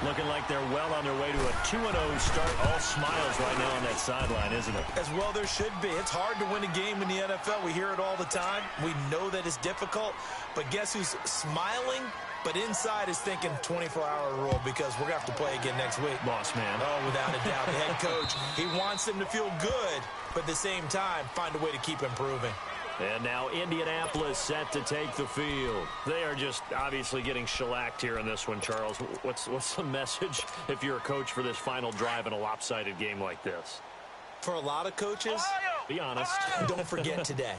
Looking like they're well on their way to a 2-0 start. All smiles right now on that sideline, isn't it? As well there should be. It's hard to win a game in the NFL. We hear it all the time. We know that it's difficult. But guess who's smiling? But inside is thinking 24-hour rule because we're going to have to play again next week. Boss man. Oh, without a doubt. The head coach, he wants them to feel good, but at the same time, find a way to keep improving. And now Indianapolis set to take the field. They are just obviously getting shellacked here in this one, Charles. What's the message if you're a coach for this final drive in a lopsided game like this? For a lot of coaches, be honest. Don't forget today.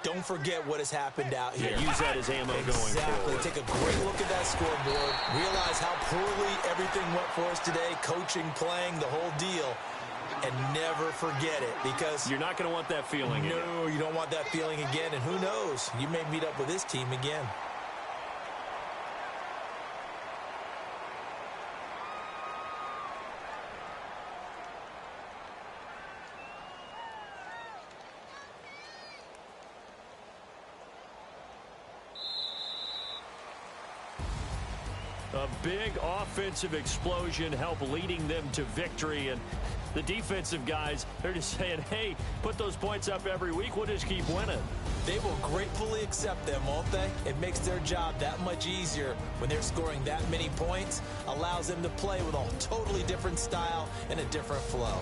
Don't forget what has happened out here. Yeah, use that as ammo going forward. Take a great look at that scoreboard. Realize how poorly everything went for us today. Coaching, playing, the whole deal. And never forget it because you're not going to want that feeling again. No, you don't want that feeling again. And who knows? You may meet up with this team again. A big offensive explosion helped leading them to victory, and the defensive guys, they're just saying, hey, put those points up every week, we'll just keep winning. They will gratefully accept them, won't they? It makes their job that much easier when they're scoring that many points, allows them to play with a totally different style and a different flow.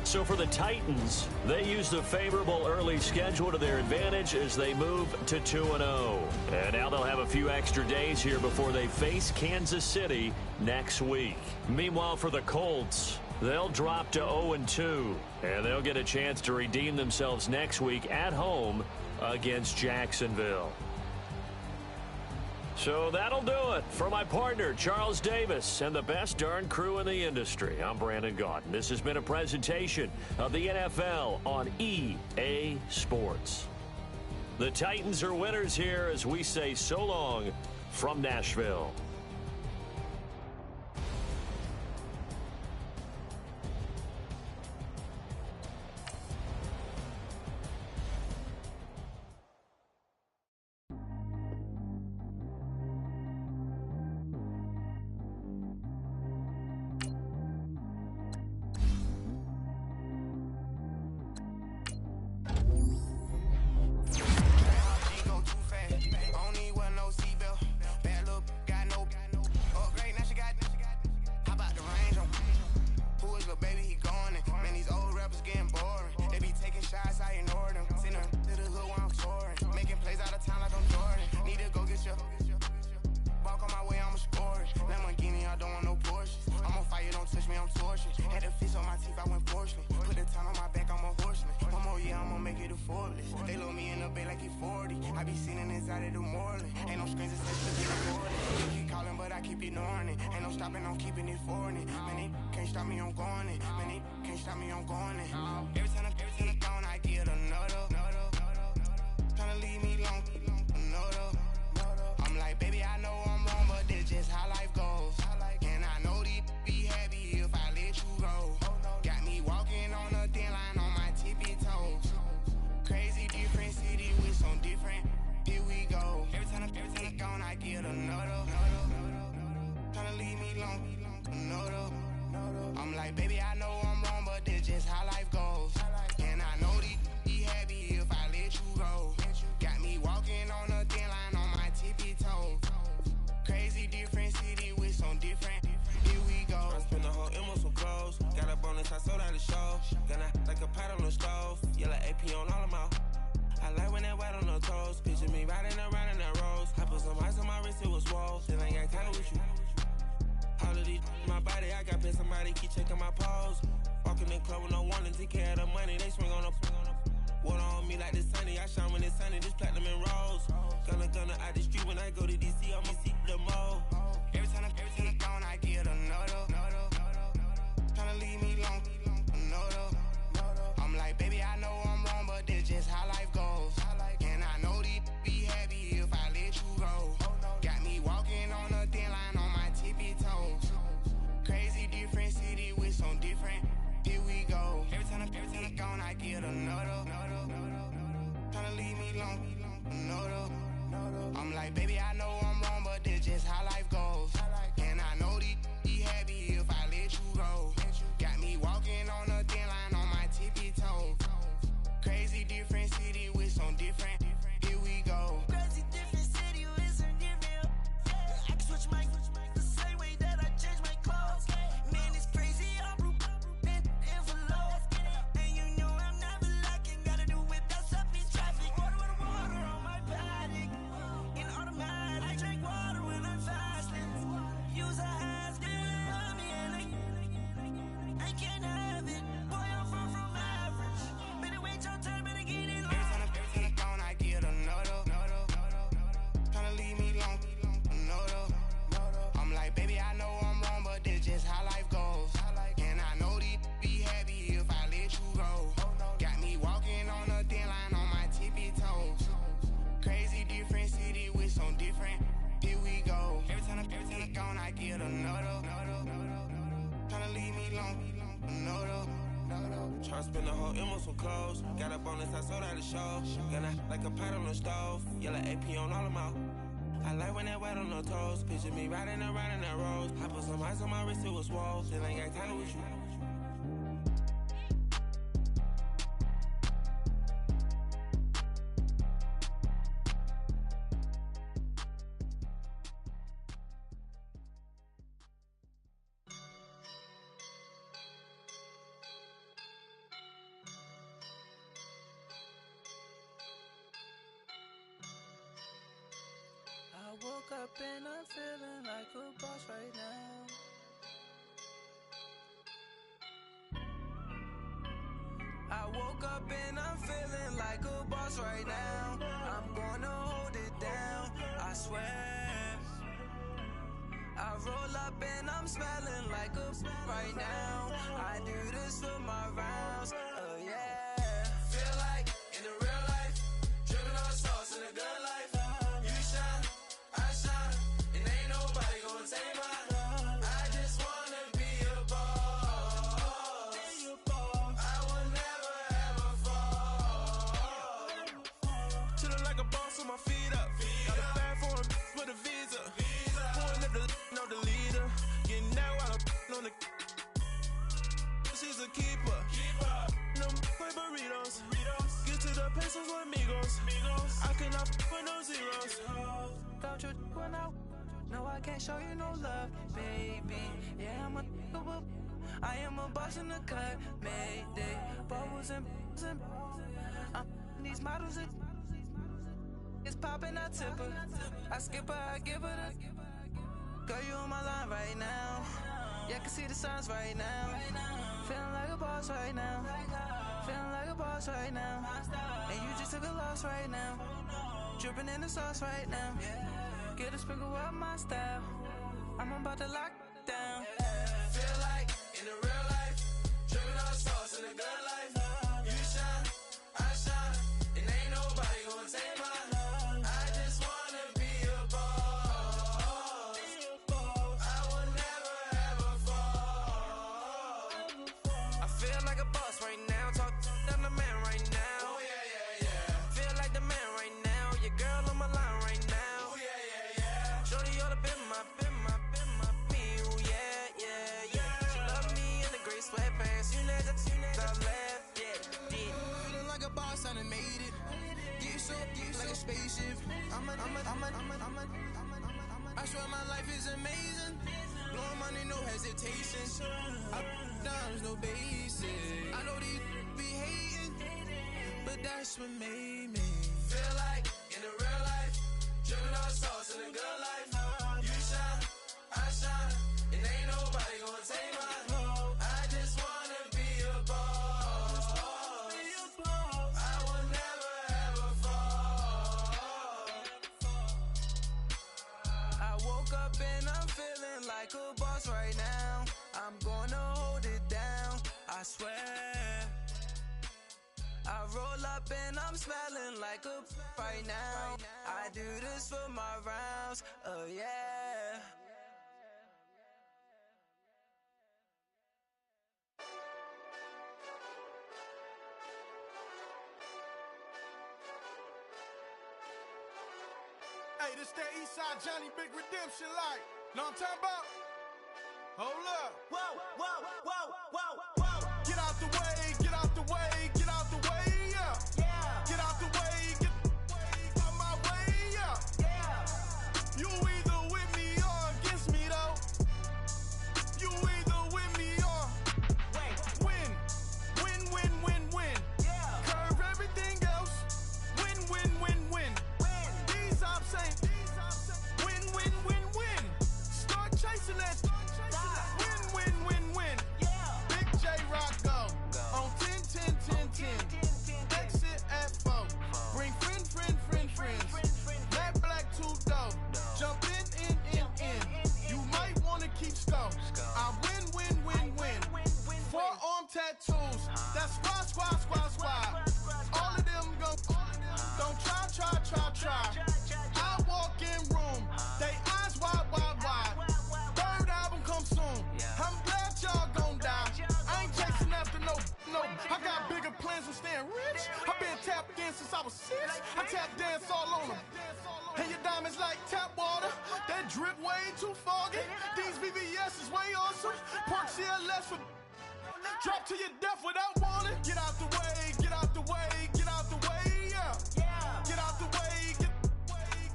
So for the Titans, they use the favorable early schedule to their advantage as they move to 2-0. And now they'll have a few extra days here before they face Kansas City next week. Meanwhile, for the Colts, they'll drop to 0-2, and they'll get a chance to redeem themselves next week at home against Jacksonville. So that'll do it for my partner, Charles Davis, and the best darn crew in the industry. I'm Brandon Gaudin. This has been a presentation of the NFL on EA Sports. The Titans are winners here as we say so long from Nashville. They load me in the bay like he 40. I be sitting inside of the morning. Ain't no screens attached to the recording. They keep calling, but I keep ignoring it. Ain't no stopping, I'm keeping it for it. Man, they can't stop me, I'm going it. Man, they can't stop me, I'm going it. Every time I gone, I get another. Tryna leave me long, another. I'm like, baby, I know I'm wrong, but this just how life goes. And I know these be happy if I let you go. Got me walking on a thin line on my tippy toes. Crazy different city with some different, here we go. Every time I gone, I get another. baby, I know I'm wrong, but that's just how life goes. And I know these be happy if I let you go. Got me walking on a thin line on my tippy toes. Crazy different city with some different. Here we go. I spent the whole M on some clothes. Got up on this, I sold out the show. Gonna like a pot on the stove. Yellow AP on all of my. I like when that white on the toes. Picture me riding around in that rose. I put some ice on my wrist, it was swole. Still ain't got time with you. All of these my body, I got pissed. Somebody keep checking my pose. Walking in club with no warning, take care of the money. They swing on the water on me like the sunny. I shine when it's sunny, this platinum and rose. Gonna out the street when I go to DC, I'ma see the mode. Every time I'm gone, I get another. Tryna leave me long, another. I'm like, baby, I know I'm wrong, but that's just how life goes. And I know these be happy if I let you go. Got me walking on a thin line on my tippy toes. Crazy different city with some different. Here we go. Every time I'm gone, I get another. Tryna leave me long, another. I'm like, baby, I know I'm wrong, but that's just how life goes. And I know these be happy if I let you go. Got me walking on a thin line on my tippy toes. Crazy different city with some different. Here we go. Crazy different city with some different. I can switch my the same way that I change my clothes. Man, it's crazy. I'm in envelope. And you know I'm never lacking. Gotta do it, that's up in traffic. Water on my paddock. In automatic. I drink water when I'm fasting. Use a ass on me and I can't have it. Boy, I'm far from average. Better wait your turn, better get in line. Every time I'm gone, I get another. Tryna leave me long, another. I'm like, baby, I know I'm wrong, but that's just how life goes. And I know these be happy if I let you go. Got me walking on a thin line on my tippy toes. Crazy different city with some different. Here we go. Every time I'm gone, I get another. Tryna leave me long, another. Tryna spend the whole M on some clothes. Got up on this, I sold out the show. Gonna like a pot on the stove. Yellow AP on all of my. I like when that white on the toes. Picture me riding around in that rose. I put some ice on my wrist, it was swole. Still ain't got time with you. I woke up and I'm feeling like a boss right now. I woke up and I'm feeling like a boss right now. I'm gonna hold it down, I swear. I roll up and I'm smelling like a right now. I do this for my rounds, oh yeah. Feel like in the real life, dripping on sauce in a good life. You shine, I shine, and ain't nobody gonna take mine. I just wanna be a boss. I will never ever fall. Chillin' like a boss with my feet up. Got a bag for him with a visa. Pulling up the leader. Getting that while I'm on the. She's a keeper. No play burritos. Get to the pesos with amigos. I cannot with no zeros. Don't you run out? No, I can't show you no love, baby. Yeah, I am a boss in the cut, Mayday. Bubbles and I'm these models. It's popping, I tip her. I skip her, I give her the. Girl, you on my line right now. Yeah, I can see the signs right now. Feeling like a boss right now. Feeling like a boss right now. And you just took a loss right now. Dripping in the sauce right now. Get a sprinkle up my style. I'm about to lock down. Feel like in the real life, dripping on sauce in a good life. You shine, I shine, and ain't nobody gonna take mine. I just wanna be a boss. I will never ever fall. I feel like a boss right now. Talk to the man right now. Oh yeah. Feel like the man right now. Your girl on my line right now. Oh yeah. Shorty all up in my me. Ooh, yeah. She love me in the gray sweat. guess I done made it. Get so like a spaceship. I swear my life is amazing. Blowing money, no hesitation. Up, downs, no basic. I know these be hating, but that's what made me feel like in the real life. Dripping all the sauce in the good life. You shine, I shine, and ain't nobody gonna take mine. I just wanna be a boss. I will never ever fall. I woke up and I'm feeling like a boss right now. I'm gonna hold it down, I swear. I roll up and I'm smelling like a right now. I do this for my rounds, oh yeah. Hey, this that Eastside Johnny Big Redemption like. Know what I'm talking about? Hold up. Whoa, whoa, whoa, whoa, whoa. Get out the way, get out the way, get out the way, yeah. Yeah, Get out the way, get out my way, yeah. yeah. You either with me or against me, though. You either with me or Wait, win. Win, win, win, win. yeah. Curve everything else. Win, win, win, win. Win. These I'm saying. Win, win, win, win. Start chasing that. Win, win, win, win. Yeah. Big J Rock go. On 10, 10, 10, 10. Exit at 4. Bring friends. Matt Black 2 dope. Jump in. You might wanna keep score. I win. Forearm tattoos. That's squad. All of them go. Don't try. I walk in room. They eyes wide. Third album come soon. I'm glad y'all gon' die. I ain't chasing after no. I got bigger plans than staying rich. I been tapped in since I was 6. I tap dance all on them. And your diamonds like tap water. That drip way too foggy. These VVS is way awesome. Park CLS for drop to your death without warning. Get out the way, get out the way, yeah. Yeah, Get out the way, get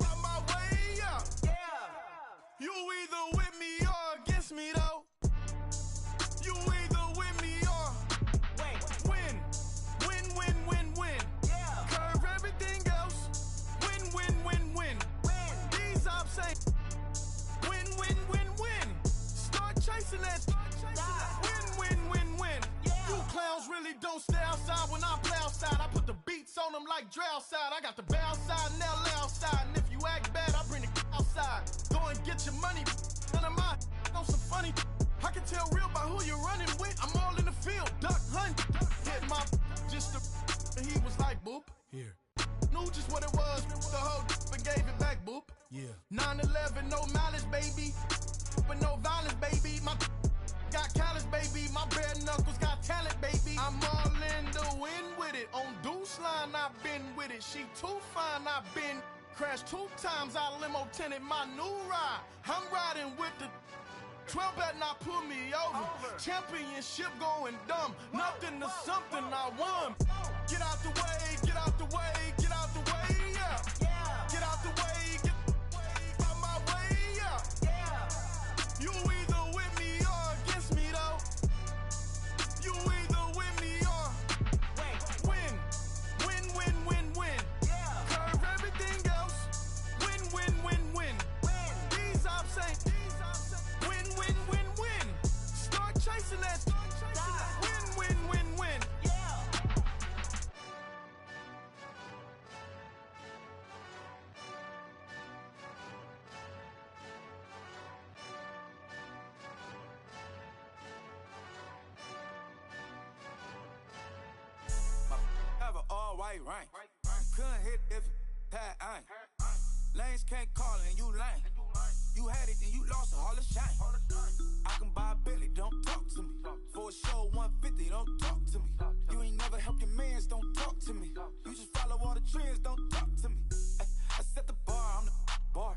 out my way, yeah. yeah. You either with me or against me, though. You either with me or Wait, win. yeah. Curve everything else. Win. These I'm saying. Win. Start chasing that. Win. Yeah. You clowns really don't stay outside when I play outside. I put the beats on them like drow side. I got the bow side and LA outside. And if you act bad, I bring the outside. Go and get your money. None of my know some funny. I can tell real by who you're running with. I'm all in the field. Duck hunt. Hit my just the and he was like boop. Here. Knew just what it was. The whole and gave it back boop. Yeah. 9/11, no malice, baby. But no violence, baby. My got callous, baby. My bare knuckles got talent, baby. I'm all in the wind with it. On Deuce line, I've been with it. She too fine, I've been crashed 2 times. I limo tinted my new ride. I'm riding with the 12 better not pull me over. Championship going dumb. Nothing to something I won. Get out the way, get out the way, yeah. Yeah, Get out the way, get out my way, yeah. yeah. You either with me or against me, though. You either with me or Wait, win. yeah. Curve everything else. Win. These I'm saying. Win. Start chasing that. Win. Yeah. Have an all-white rank. Couldn't hit if had ain't. Lanes can't call and you lame. You had it and you lost it, all the shame. I can buy a Billy, don't talk to me. For a show 150, don't talk to me. You ain't never help your mans, don't talk to me. You just follow all the trends, don't talk to me. I set the bar, I'm the bar.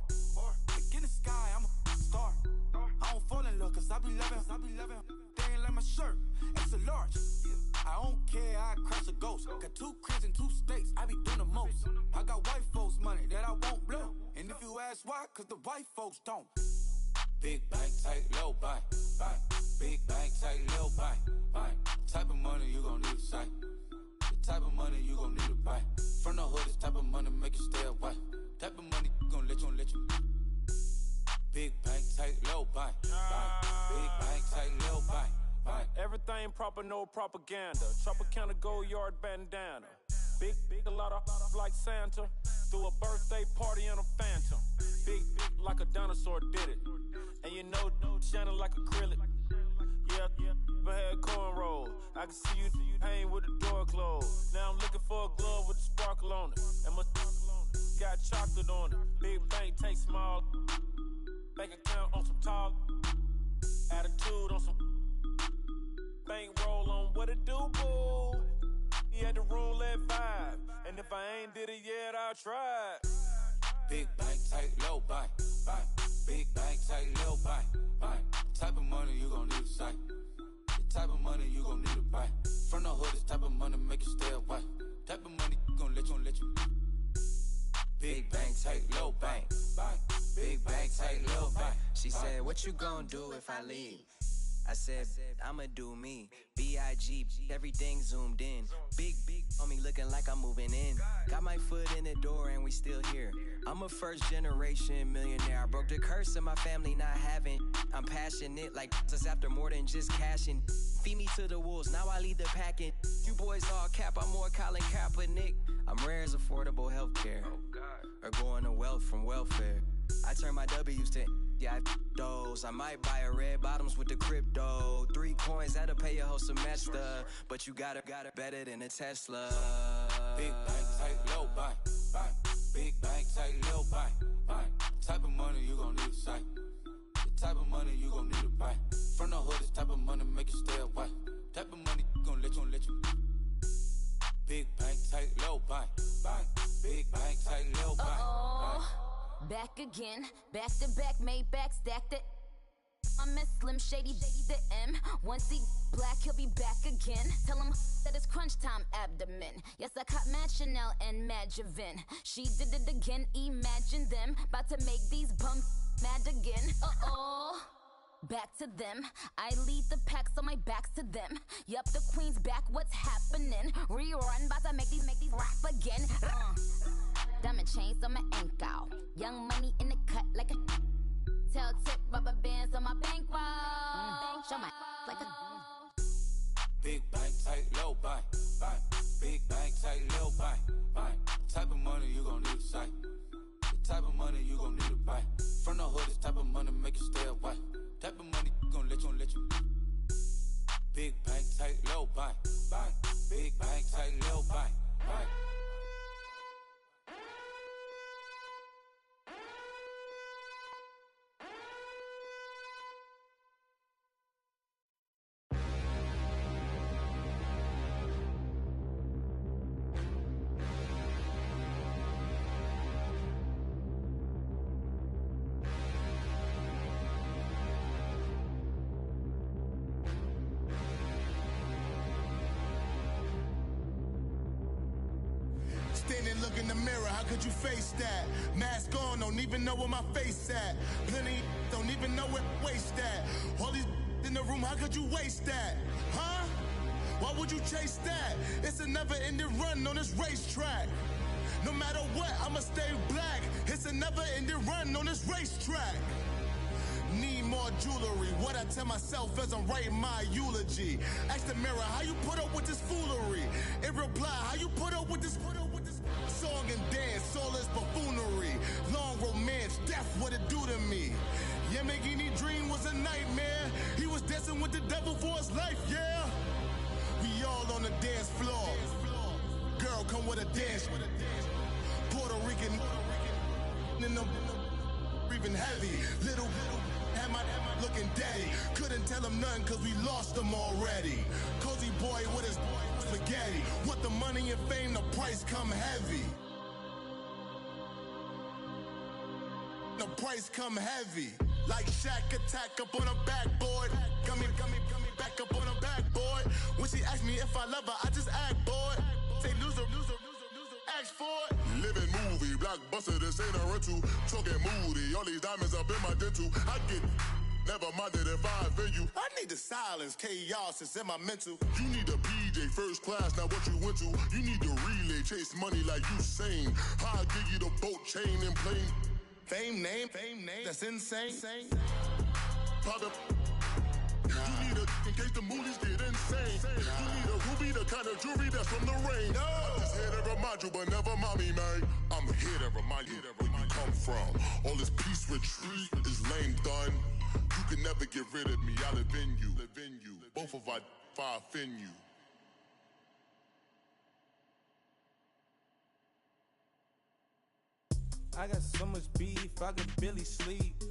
Like in the sky, I'm a star. I don't fall in love, cause I be loving. They ain't like my shirt, it's a large. I don't care, I crash a ghost. Got 2 cribs and 2 states, I be doing the most. I got white folks money that I won't blow. And if you ask why, cause the white folks don't. Big bank, tight, low buy. Big bank, tight, low buy. Type of money you gon' need to sight. The type of money you gon' need to buy. From the hood, this type of money make you stay away. Type of money gon' let you. Big bank, tight, low buy. Big bank, tight, low buy. Everything proper, no propaganda. Tropicana gold yard bandana. Big, a lot of like Santa. Threw a birthday party in a phantom. Big, like a dinosaur did it. And you know, shining like acrylic. Yeah, I had cornrow. I can see you hang with the door closed. Now I'm looking for a glove with a sparkle on it. And my got chocolate on it. Big bank, take small. Bank account on some tall. Attitude on some. Bank roll on what it do, boo. He had the roulette vibe. And if I ain't did it yet, I'll try. Big bank, tight, low buy. Big bank, tight, low buy. Type of money you gon' need to sight. The type of money you gon' need to buy. From the hood, this type of money make you stay away. Type of money gon' let you. Big bank, tight, low bank. Big bank, tight, low bank. She said, what you gon' do if I leave? I said, I'ma do me. B.I.G. Everything zoomed in. Big on me looking like I'm moving in. Got my foot in the door and we still here. I'm a first generation millionaire. I broke the curse of my family not having. I'm passionate like just after more than just cashing. Feed me to the wolves, now I lead the packing. You boys all cap, I'm more Colin Kaepernick. I'm rare as affordable healthcare. Or going to wealth from welfare. I turn my W's to those. I might buy a red bottoms with the crypto. 3 coins, that'll pay your whole semester. But you got it better than a Tesla. Big bank, tight, low buy. Big bank, tight, low buy. Type of money you gon' need to sight. The type of money you gon' need to buy. From the hood, this type of money make you stay away. Type of money gon' let you. Big bank, tight, low buy. Big bank, tight, low buy. Back again, back to back, made back, stacked it. I'm a Slim Shady, the M. Once he black, he'll be back again. Tell him that it's crunch time abdomen. Yes, I caught Mad Chanel and Mad Javin. She did it again, imagine them. About to make these bums mad again. Back to them. I lead the pack, so my back's to them. Yup, the queen's back, what's happening? Rerun, about to make these rap again. Diamond chains on my ankle. Young money in the cut like a tail tip, rubber bands on my bankroll. Show my like a Big bank, tight, low buy. Big bank, tight, low buy. Type of money you gon' need to sight. The type of money you gon' need to buy. From the hood, this type of money make you stay away. Type of money gon' let you. Big bank, tight, low buy. Big bank, tight, low buy. Look in the mirror, how could you face that? Mask on, don't even know where my face at. Plenty don't even know where waist at. All these in the room, how could you waste that? Huh? Why would you chase that? It's a never-ending run on this racetrack. No matter what, I'ma stay black. It's a never-ending run on this racetrack. Need more jewelry, what I tell myself as I'm writing my eulogy. Ask the mirror, how you put up with this foolery? In reply, how you put up with this song and dance, all this buffoonery. Long romance, death, what it do to me? Yamagini dream was a nightmare. He was dancing with the devil for his life, yeah. We all on the dance floor. Girl, come with a dance. Puerto Rican in them breathing heavy. Little am I looking daddy. Couldn't tell him nothing cause we lost him already. Cozy boy with his spaghetti. Want the money and fame, the price come heavy. The price come heavy. Like Shaq attack up on a backboard. Gummy, back up on a backboard. When she asked me if I love her, I just act bored. Say loser. Ask for it. Living movie, blockbuster, this ain't a rental. Talking moody, all these diamonds up in my dental. I get never minded if I offend you. I need the silence, chaos is in my mental. You need a PJ, first class, not what you went to. You need the relay, chase money like you sane. I'll give you the boat, chain, and plane. Fame name, that's insane. Pop up. You need a in case the movies get insane. You need a ruby, the kind of jewelry that's from the rain. I'm just here to remind you, but never mommy, man. I'm here to remind you where you come from. All this peace retreat is lame done. You can never get rid of me. I live in you. Both of our fire offend you. I got so much beef, I could barely sleep.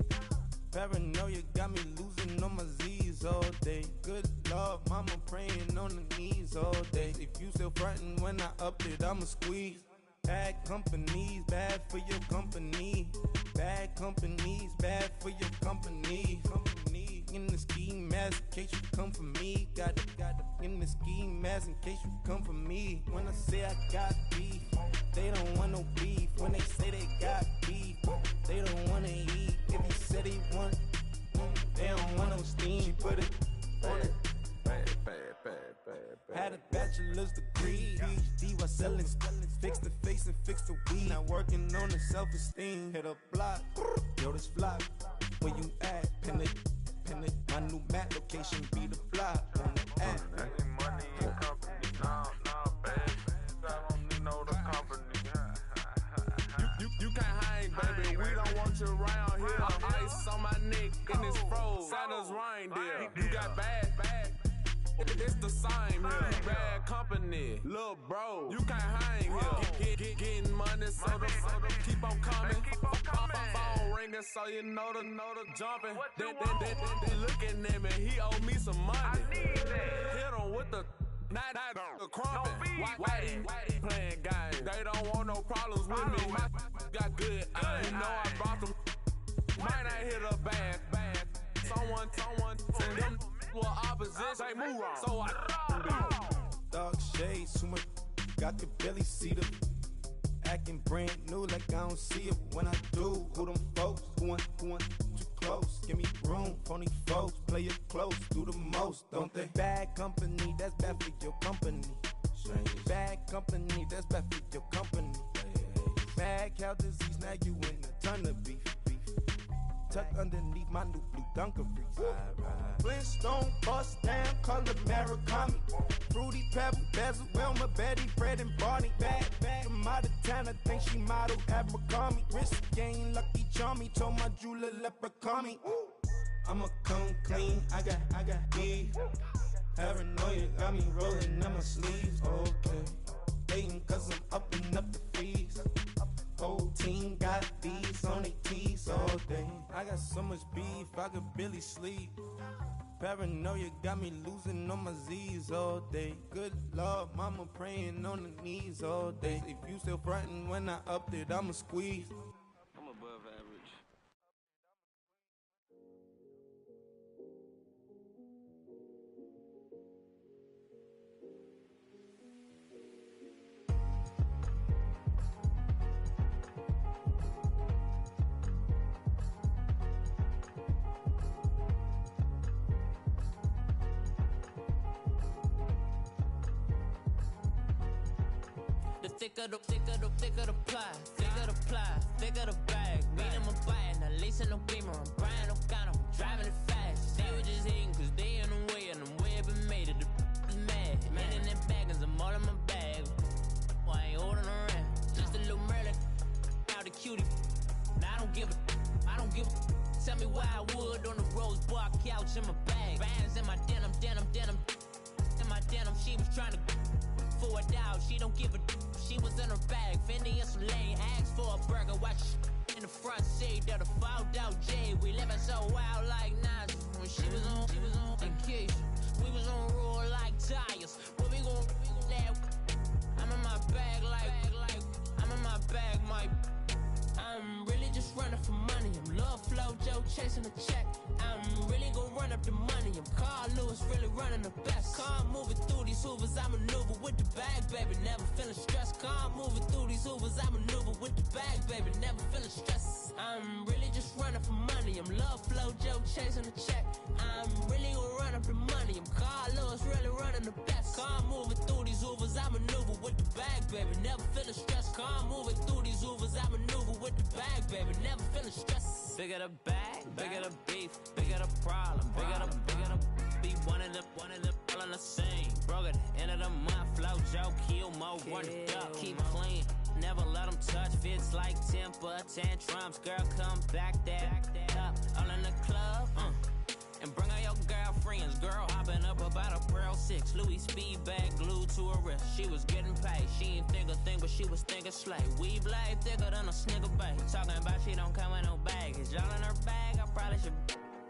Paranoia got me losing on my Z's all day. Good Lord, mama praying on the knees all day. If you still frontin' when I up it, I'ma squeeze. Bad companies, bad for your company. Bad companies, bad for your company. In the ski mask in case you come for me. Got it in the ski mask in case you come for me. When I say I got beef, they don't want no beef. When they say they got beef, they don't wanna eat. If he said he want, they don't want no steam. She put it on it. Had a bachelor's degree, PhD while selling. Fix the face and fix the weed. Now working on the self-esteem. Hit a block, yo this flop. Where you at? Pin it. My new map location be the flop on the app. Money and company, nah, baby. I don't need no the company. You can't hang, baby. We don't want you around here. Ice on my neck and it's froze. Santa's reindeer. You got bad. It's the same here. Bad company, little bro. You can't hang here. Getting money, so the keep on coming. Phone ringing, so you know the jumping. They looking at me. He owe me some money. I need that. Hit him with the not the crumping. Whitey playing games. They don't want no problems with me. Got good. You know I brought them. Might not hit a bad. Someone send them. Well, opposition, they move wrong. So I dog shades, too much. Got the belly see them. Acting brand new like I don't see it when I do. Who them folks? Who want too close? Give me room, phony folks. Play it close, do the most, don't they? Bad company, that's bad for your company. Bad company, that's bad for your company. Mad cow disease, now you in a ton of beef. Tucked underneath my new blue Dunkaroos. Flintstone, bust down, color Murakami. Fruity Pebble, Bezel, Wilma, Betty, Fred, and Barney. Bad from out of town, I think she model Abercrombie. Wrist game, Lucky Charmy, told my jeweler leprechaun me. I'ma come clean, I got beef. Paranoia got me rolling in my sleeves, okay. Dating cause I'm upping up the fees. Whole team got these on their tees all day. I got so much beef, I could barely sleep. Paranoia got me losing on my Z's all day. Good Lord, mama praying on the knees all day. If you still frontin' when I upped it, I'ma squeeze. I'm above average. Thicker the ply, thicker the bag. Meet them a bite, now lace in the beamer. I'm Brian O'Connor, I'm driving it fast. They were just hating cause they in the way, and the way I've been made it. The mad, man in that bag, cause I'm all in my bag. Well, I ain't holding around, just a little Merlin. Now the cutie, now I don't give a. Tell me why I would on the rose bar couch in my bag. Bands in my denim. In my denim, she was trying to for a doubt, she don't give a. She was in her bag, Fendi and some lane. Asked for a burger, watch in the front seat of the fouled out J. We living so wild like Nas. When she was on vacation, we was on roll like tires. But we gon' let. I'm in my bag like I'm in my bag, Mike. I'm really just running for money. I'm Love Flow Joe chasing a check. I'm really gon' run up the money. I'm Carl Lewis really running the best. Car moving through these these Hoovers, I maneuver with the bag, baby. Never feeling stressed. Calm moving through these Hoovers, I maneuver with the bag, baby. Never feeling stressed. I'm really just running for money. I'm love flow, Joe chasing the check. I'm really gonna run up the money. I'm Carl Lewis, really running the best. Calm moving through these Hoovers, I maneuver with the bag, baby. Never feeling stressed. Calm moving through these Hoovers, I maneuver with the bag, baby. Never feeling stressed. Bigger the bag, bigger the beef, bigger the problem, bigger the be one of the all on the same. Broke at the end of the month, flow, Joe, kill, mo, run it up, keep clean. Never let them touch, fits like temper tantrums. Girl, come back that up, all in the club, and bring all your girlfriends. Girl, hopping up about a Pearl 6, Louis speed bag glued to her wrist. She was getting paid, she ain't think a thing, but she was thinking slay. We blade thicker than a snigger bag. Talking about she don't come with no baggage. Y'all in her bag, I probably should.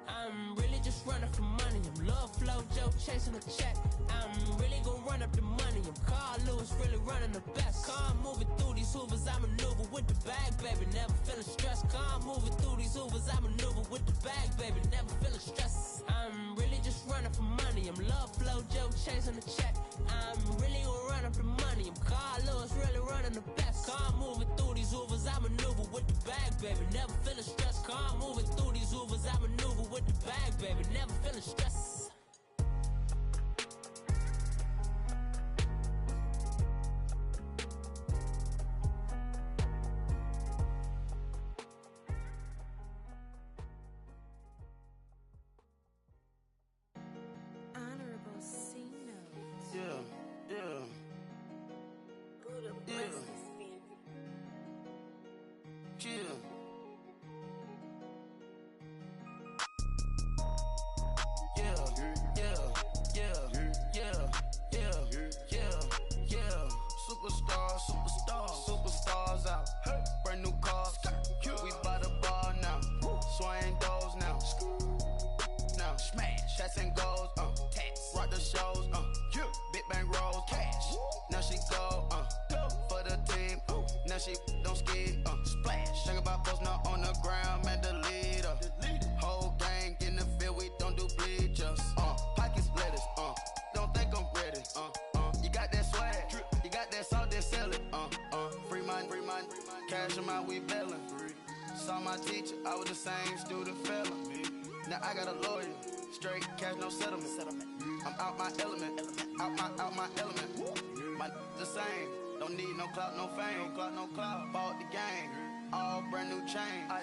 I'm really just running for money. I'm love flow, Joe chasing a check. I'm really gonna run up the money. I'm Carl Lewis, really running the best. Calm moving through these Hoovers, I maneuver with the bag, baby. Never feeling stressed. Calm moving through these Hoovers, I maneuver with the bag, baby. Never feeling stressed. I'm really just running for money. I'm love flow, Joe chasing the check. I'm really gonna run up the money. I'm Carl Lewis, really running the best. Calm moving through these Hoovers, I maneuver with the bag, baby. Never feeling stressed. Calm moving through these Hoovers, I maneuver with the bag, baby. Never feeling stressed. Honorable C notes. Yeah. Buddha Yeah. blesses Chill. Superstars out. Brand new cars. We by the bar now. Swaying doors now. Now smash. Shots and goals. Rock the shows. Big bang rolls. Cash. Now she go. For the team. Now she don't ski. Splash. Think about posting up on the ground. Man, the leader. Whole gang in the field. We don't do bleachers. Pocket splitters. Don't think I'm ready. You got that swag. You got that salt, then sell it. Free mind. Cash them out, we bailin'. Saw my teacher, I was the same student fella. Now I got a lawyer, straight cash, no settlement. I'm out my element, out my element. My the same, don't need no clout, no fame. Bought the game, all brand new chain. I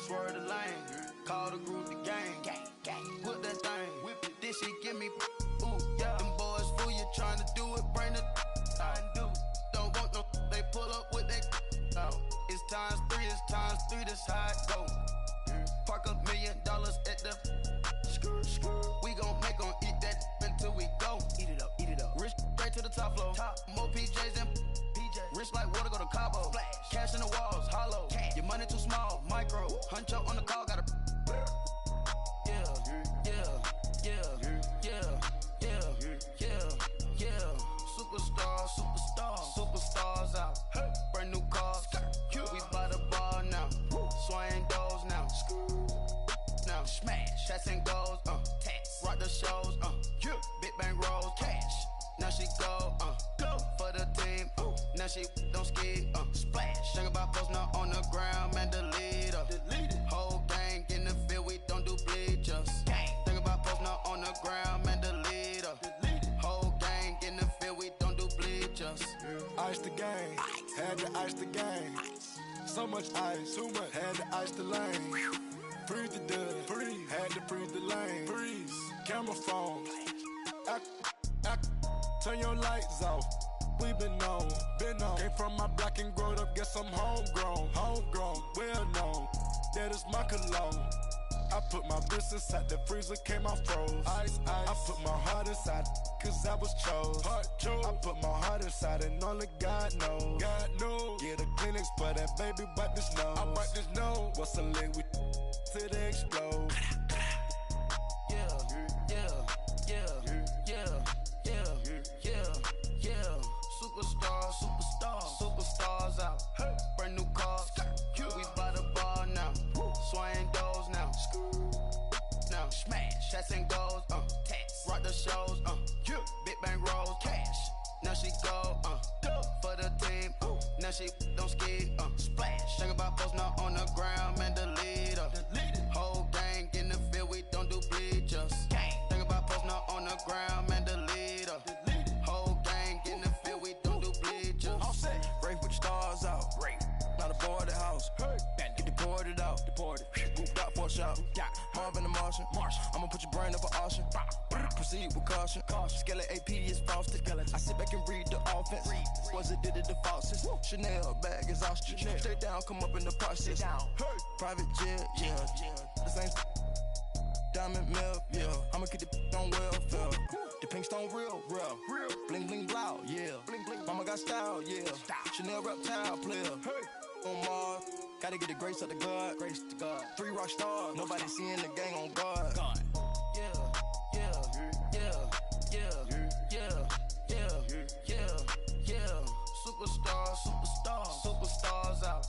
swerve the lane, call the group the gang. Whip that thing, whip it. This shit give me ooh, yeah. Them boys fool you trying to do it, bring the I do. Don't want no, they pull up with they It's times three, this how it go. Park $1 million at the we gon' make 'em eat that until we go. Eat it up. Rich straight to the top floor. More PJs than PJs. Rich like water, go to Cabo. Flash. Cash in the walls, hollow. Cash. Your money too small, micro. Huncho on the call, gotta. Superstars out. Brand new cars. We by the bar now. Swaying doors now. Now smash. Shots and goals. Rock the shows. Big bang rolls. Cash. Now she go. For the team. Now she don't ski. Splash. Think about posting up on the ground. Man, the leader. Whole gang in the field. We don't do bleachers. Think about posting up on the ground. Man, the leader. Whole gang in the field. We don't do bleachers. Ice the game, had to ice the game. So much ice, too much, had to ice the lane. Freeze the dust, had to freeze the lane. Freeze, camera phone. Turn your lights off. We been on. Came from my block and growed up, guess I'm homegrown, well known. That is my cologne. I put my wrist inside the freezer, came out froze. Ice. I put my heart inside, cause I was chose. I put my heart inside and only God knows. Get a Kleenex for that baby, wipe this nose. I wipe this nose. What's a lick with till they explode? Superstars out. Brand new cars. We by the bar now. Swaying doors now. Now smash. Shots and goals. Rock the shows. Big bang rolls. Now she don't skid, splash. Think about posting up on the ground, man, delete her. Whole gang in the field, we don't do bleachers. Think about posting up on the ground, man, delete her. Whole gang in the field, we don't do bleachers. All set. Race with the stars out. Not a boarded house. Get deported out. Moved out for a shot. Marvin the Martian. I'ma put your brain up for auction. Proceed with caution. Skeleton AP is frosted. I sit back and read the offense. Was it did it the faucets? Chanel bag is ostrich. Stay down, come up in the process. Private jet, yeah. The same diamond milk, yeah. I'ma keep the on welfare. The pink stone real. Bling bling blow, yeah. Mama got style, yeah. Chanel reptile player. On Mars, gotta get the grace of the God. 3 rock stars, nobody seeing the gang on guard. Superstars out.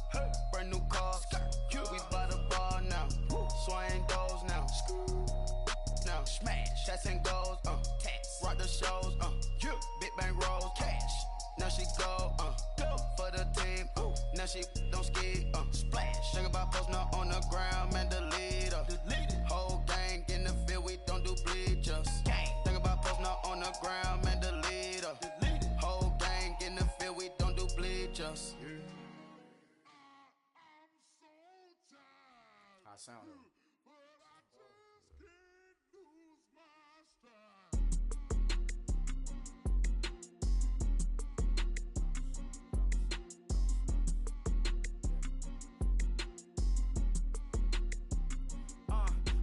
Brand new cars. We by the bar now. Swaying doors now. Now smash. Cats and goals. Rock the shows. Big bang rolls. Cash. Now she go. For the team. Now she don't skid. Splash. Think about posting up on the ground, man, delete her. Whole gang in the field, we don't do bleachers. Think about posting up on the ground, man, delete her. Whole gang in the field, we don't do bleachers. I sound it.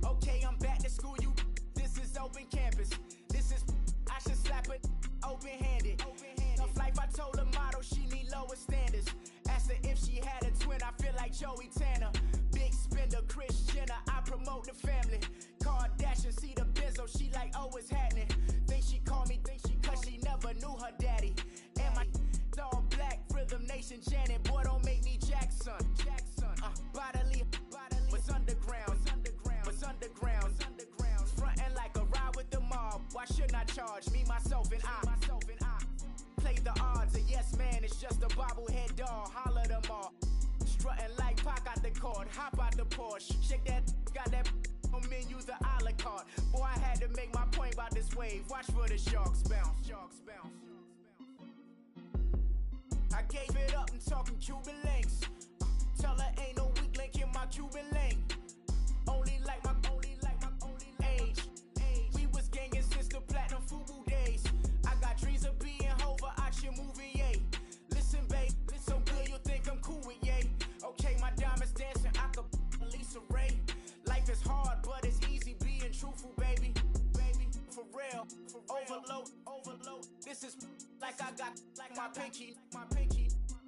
Okay, I'm back to school, you. This is open campus. This is, I should slap it open-handed. Tough life, I told her model she need lower standards. Asked her if she had a twin, I feel like Joey Tanner. Big spender, Kris Jenner, I promote the family. Kardashian, see the Benzo, she like, oh, it's happening. Think she call me, cause she never knew her daddy. And my all black, Rhythm Nation, Janet, boy, don't make me Jackson. Bodily, what's underground? What's underground? Frontin' like a ride with the mob. Why shouldn't I charge me, myself, and I? Play the odds, a yes man, it's just a bobblehead doll. Holler them all. Strutting like Pac out the court, hop out the Porsche. Shake that, got that on menu, the a la carte. Boy, I had to make my point about this wave. Watch for the sharks bounce. I gave it up, I'm talking Cuban links. Tell her ain't no weak link in my Cuban link. Only like my age. We was gangin' since the platinum FUBU days. I got dreams of being Hova out your movie, yay. Listen, babe, so good you'll think I'm cool with yay. Okay, my diamonds dancing, I could Lisa Ray. Life is hard, but it's easy being truthful, baby. For real, overload. This is like I got like my pinky.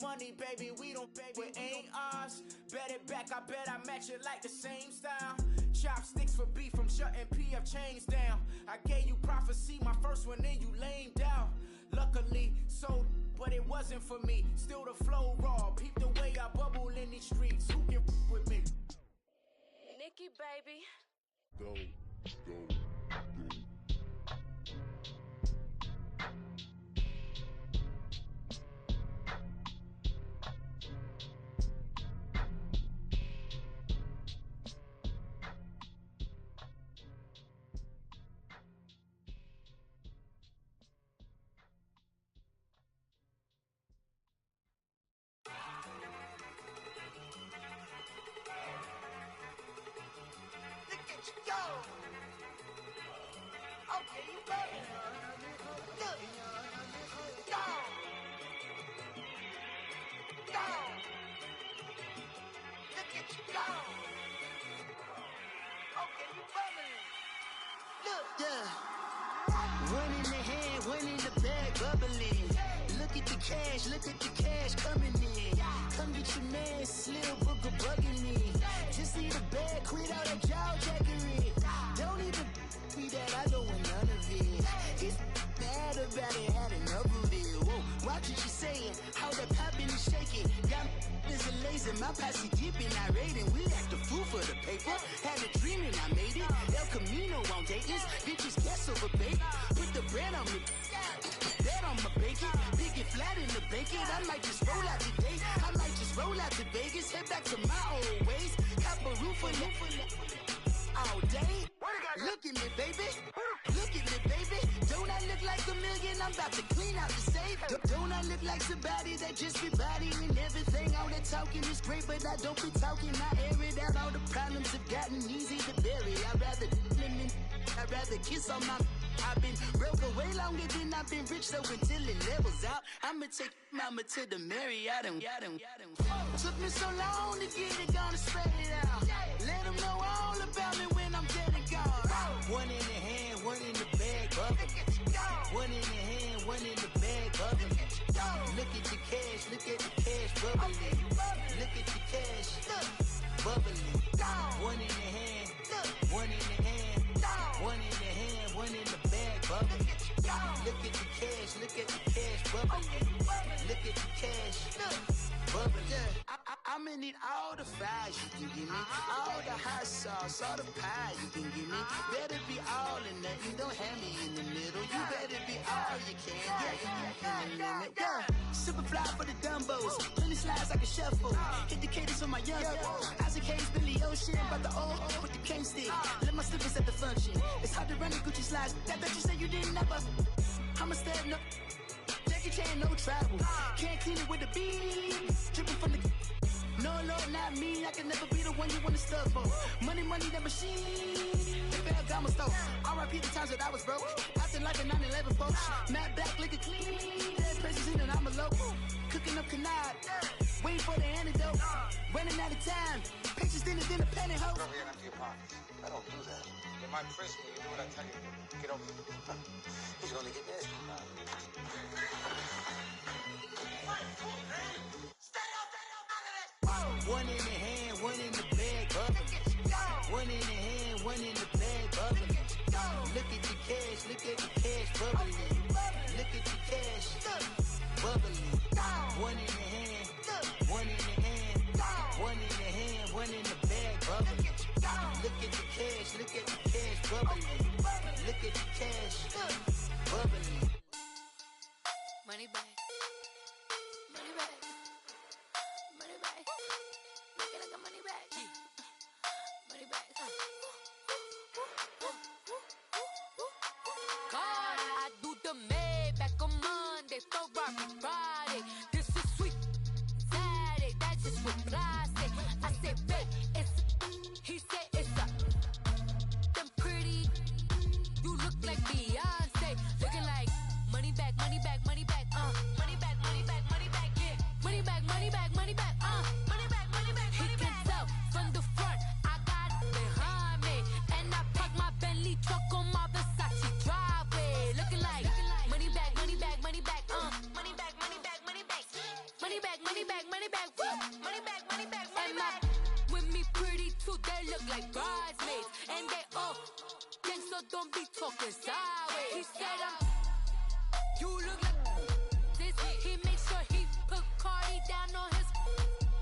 Money, baby, we don't pay, it ain't ours. Bet it back, I bet I match it like the same style. Chopsticks for beef from shutting PF chains down. I gave you prophecy, my first one, then you lamed out. Luckily, sold, but it wasn't for me. Still the flow raw, peep the way I bubble in these streets. Who can with me? Nikki, baby. Go. Go! Okay, you ready? Look! Go! Look at you go! Okay, you bubbling. Look! Yeah. One in the hand, one in the bag, bubbling. Look at the cash coming in. Come get your man, Slim Booker bugging me. Just need a bag, quit all that jaw jackery. Don't even me that I don't want none of it. He's mad about it, had enough of it. Whoa, watch what you saying, how the poppin' and shaking. Got is a laser, my posse dipping, I raiding. We act a fool for the paper. Had a dream and I made it. El Camino on Dayton's, bitches guess over bait. Put the bread on me. Bet on my bacon, big and flat in the bacon. I might just roll out today. roll out to Vegas, head back to my old ways. Have a roof all day. Look at me, baby. Look at me, baby. Don't I look like $1 million? I'm about to clean out the safe. Don't I look like somebody that just be bodying everything? All that talking is great, but I don't be talking. I air it out. All the problems have gotten easy to bury. I'd rather kiss on my... I've been broke away longer than I've been rich, so until it levels out, I'ma take mama to the Marriott and took me so long to get it, gonna spread it out. Let them know all about me when I'm dead and gone. One in the hand, one in the bag, bubbling. One in the hand, one in the bag, bubbling. Look at the cash, look at the cash, bubbling. Look at the cash, bubbling. One in the hand, one in the hand, one in the hand, one in the bag, bubbling. Look at the cash, look at the cash, bubbling. Look at the cash, bubbling. I'm gonna need all the fries you can give me, all the hot sauce, all the pie you can give me. Better be all or nothing, don't have me in the middle. You better be all you can, yeah. Super fly for the Dumbos, plenty slides like a shuffle. Hit the cadence on my young Isaac Hayes, Billy Ocean, about the old with the cane stick. Let my slippers at the function. It's hard to run the Gucci slides. That bet you say you didn't never. I'ma step no. Jackie Chan, no travel. Can't clean it with a beat. Dripping from the. No, not me. I can never be the one you wanna stuff for. Money, that machine. The Ferragamo stove. R.I.P. the times that I was broke. Acting like a 9/11 folks. Matte back, liquor clean. Dead presents in and I'm a local. Cooking up canard. Waiting for the antidote. Running out of time. Pictures thinner than a penny hoe. Over here empty your pockets. I don't do that. You might press me. You do what I tell you. Get over here. He's gonna get nasty. One in the hand, one in the bag, bubbling. One in the hand, one in the bag, bubbling. Look at the cash, bubbling. Look at the cash, bubbling. One in the hand, one in the hand, one in the hand, one in the bag, bubbling. Look at the cash, bubbling. Look at the cash, bubbling. Money back. Money back. Money back. Look at the money back. Money back. God, I do the Maybach on Monday, Ferrari Friday. This is sweet Saturday, that's just what I say. I say, babe, he said it's a. Them pretty, you look like Beyonce. Looking like money back, money back, money back, money back, money back, money back, yeah. Money back, money back, money back, money back, money back, money back. He can tell from the front, I got it behind me. And I park my Bentley truck on my Versace driveway. Looking like money back, money back, money back, money back, money back, money back. Money back, money back, money back, woo. Money back, money back, money back. With me pretty too, they look like bridesmaids. And they all think so, don't be talking sideways. He said you look like this. He makes sure he put Cardi down on his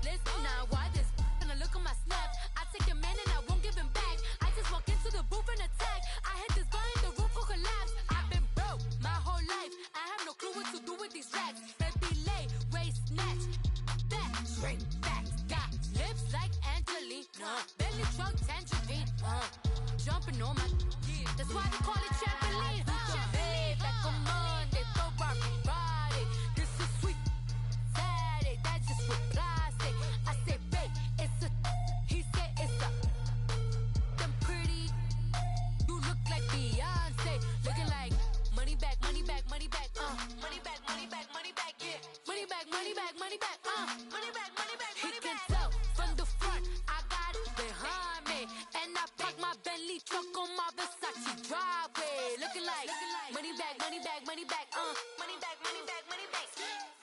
list. Now why this? Gonna look at my snap. I take your man and I won't give him back. I just walk into the booth and attack. I hit this guy in the roof will collapse. I've been broke my whole life. I have no clue what to do with these racks. Baby lay, waist snatch, back straight back. Got lips like Angelina, belly trunk tangerine. Jumping on my, that's why they call it trampoline. Back on Monday, Ferrari Friday. This is sweet Saturday, that's just what I say. I say, babe, it's a. He said it's a. Them pretty, you look like Beyonce. Looking like money back, money back, money back, money back, money back, money back, yeah. Money back, money back, money back, money back, money back. He can tell from the front, I got it behind me, and I park my Bentley truck on my Versace driveway. Looking like money back, money back, money back, money back, money back, money back,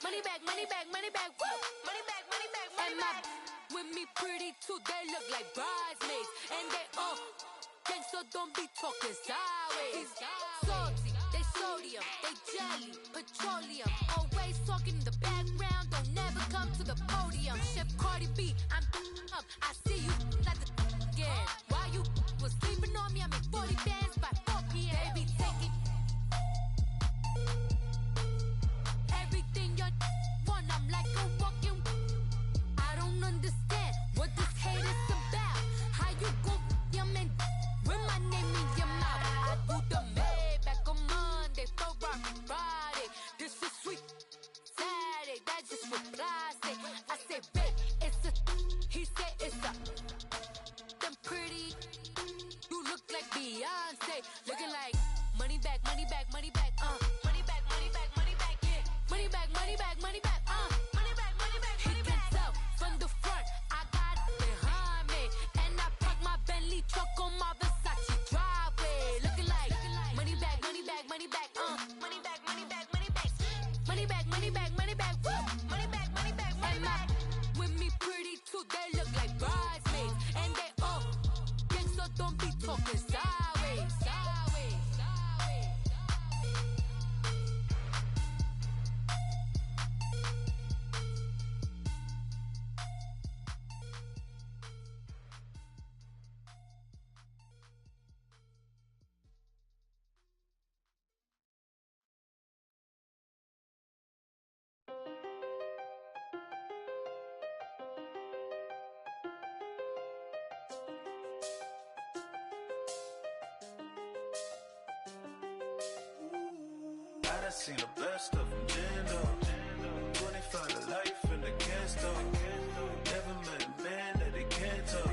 money back, money back, money back, woo. Money back, money back, money back. With me pretty too, they look like bridesmaids, and they all think so, don't be talking sideways. Salty, they sodium, they jelly, petroleum. Always talking in the background, don't never come to the podium. Chef Cardi B, I'm up, I see you like the again. Why you was sleeping on me? I make 40 bands by 4 p.m. Baby, take it. Everything you want, I'm like a walking. I money back, money back, money back, woo! Money back, money back, money back. With me pretty too, they look like bridesmaids. And they all gang, so don't be talking sideways, sideways, sideways. I done seen the best of them, Jando. 25 to life in the cansto. Never met a man that they can't talk.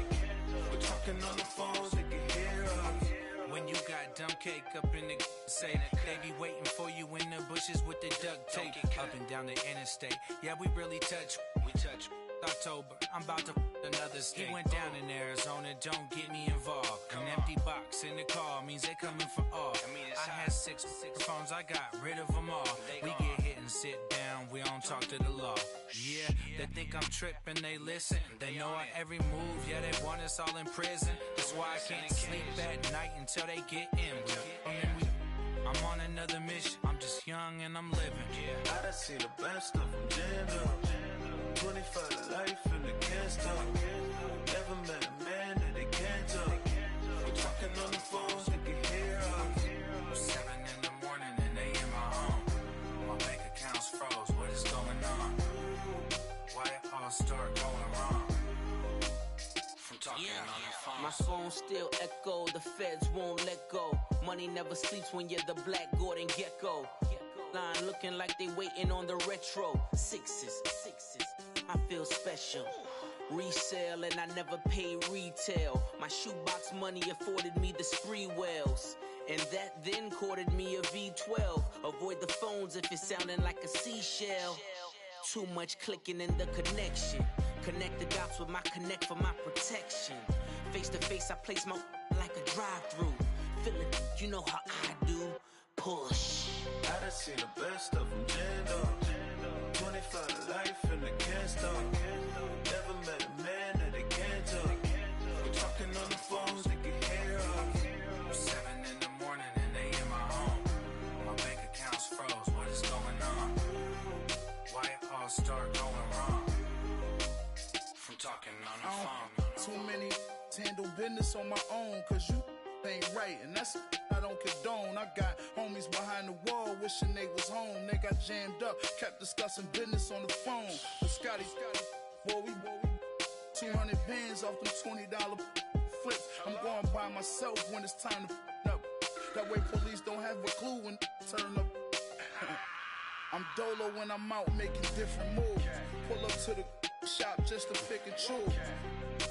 We're talking on the phones, they can hear us. When you got dumb cake up in the say that they be waiting for you in the bushes with the duct tape up and down the interstate. Yeah, we really touch. We touch. October, I'm about to another state. He went down in Arizona, don't get me involved. An empty box in the car means they coming for all. I had six phones, I got rid of them all. We get hit and sit down, we don't talk to the law. Yeah, they think I'm tripping, they listen. They know our every move, yeah, they want us all in prison. That's why I can't sleep at night until they get in. I'm on another mission, I'm just young and I'm living. I done seen the best of them, Jando. 25 to life in the cansto. Never met a man that they can't talk. We're talking on the phones, they can hear us. 7 in the morning and they in my home. My bank accounts froze, what is going on? Why it all start going wrong? From talking on the phone. My phone still echo, the feds won't let go. Money never sleeps when you're the black Gordon Gecko. Line looking like they waiting on the retro. Sixes, I feel special. Resale and I never pay retail. My shoebox money afforded me the spree wells. And that then courted me a V12. Avoid the phones if it's sounding like a seashell. Too much clicking in the connection. Connect the dots with my connect for my protection. Face to face, I place my like a drive-through. Feeling, you know how I do. Push. I done seen the best of them, Jando. 25 to life in the cansto. Never met a man that they can't talk. We're talking on the phones, they can hear us. 7 in the morning and they in my home. My bank accounts froze, what is going on? Why it all start going wrong? From talking on the phone. Too many handle business on my own, cause you ain't right, and that's I don't condone. I got homies behind the wall wishing they was home. They got jammed up, kept discussing business on the phone. But Scotty, boy, we 200 bands off them $20 flips. I'm going by myself when it's time to up. That way police don't have a clue when turn up. I'm dolo when I'm out making different moves. Pull up to the shop just to pick and choose.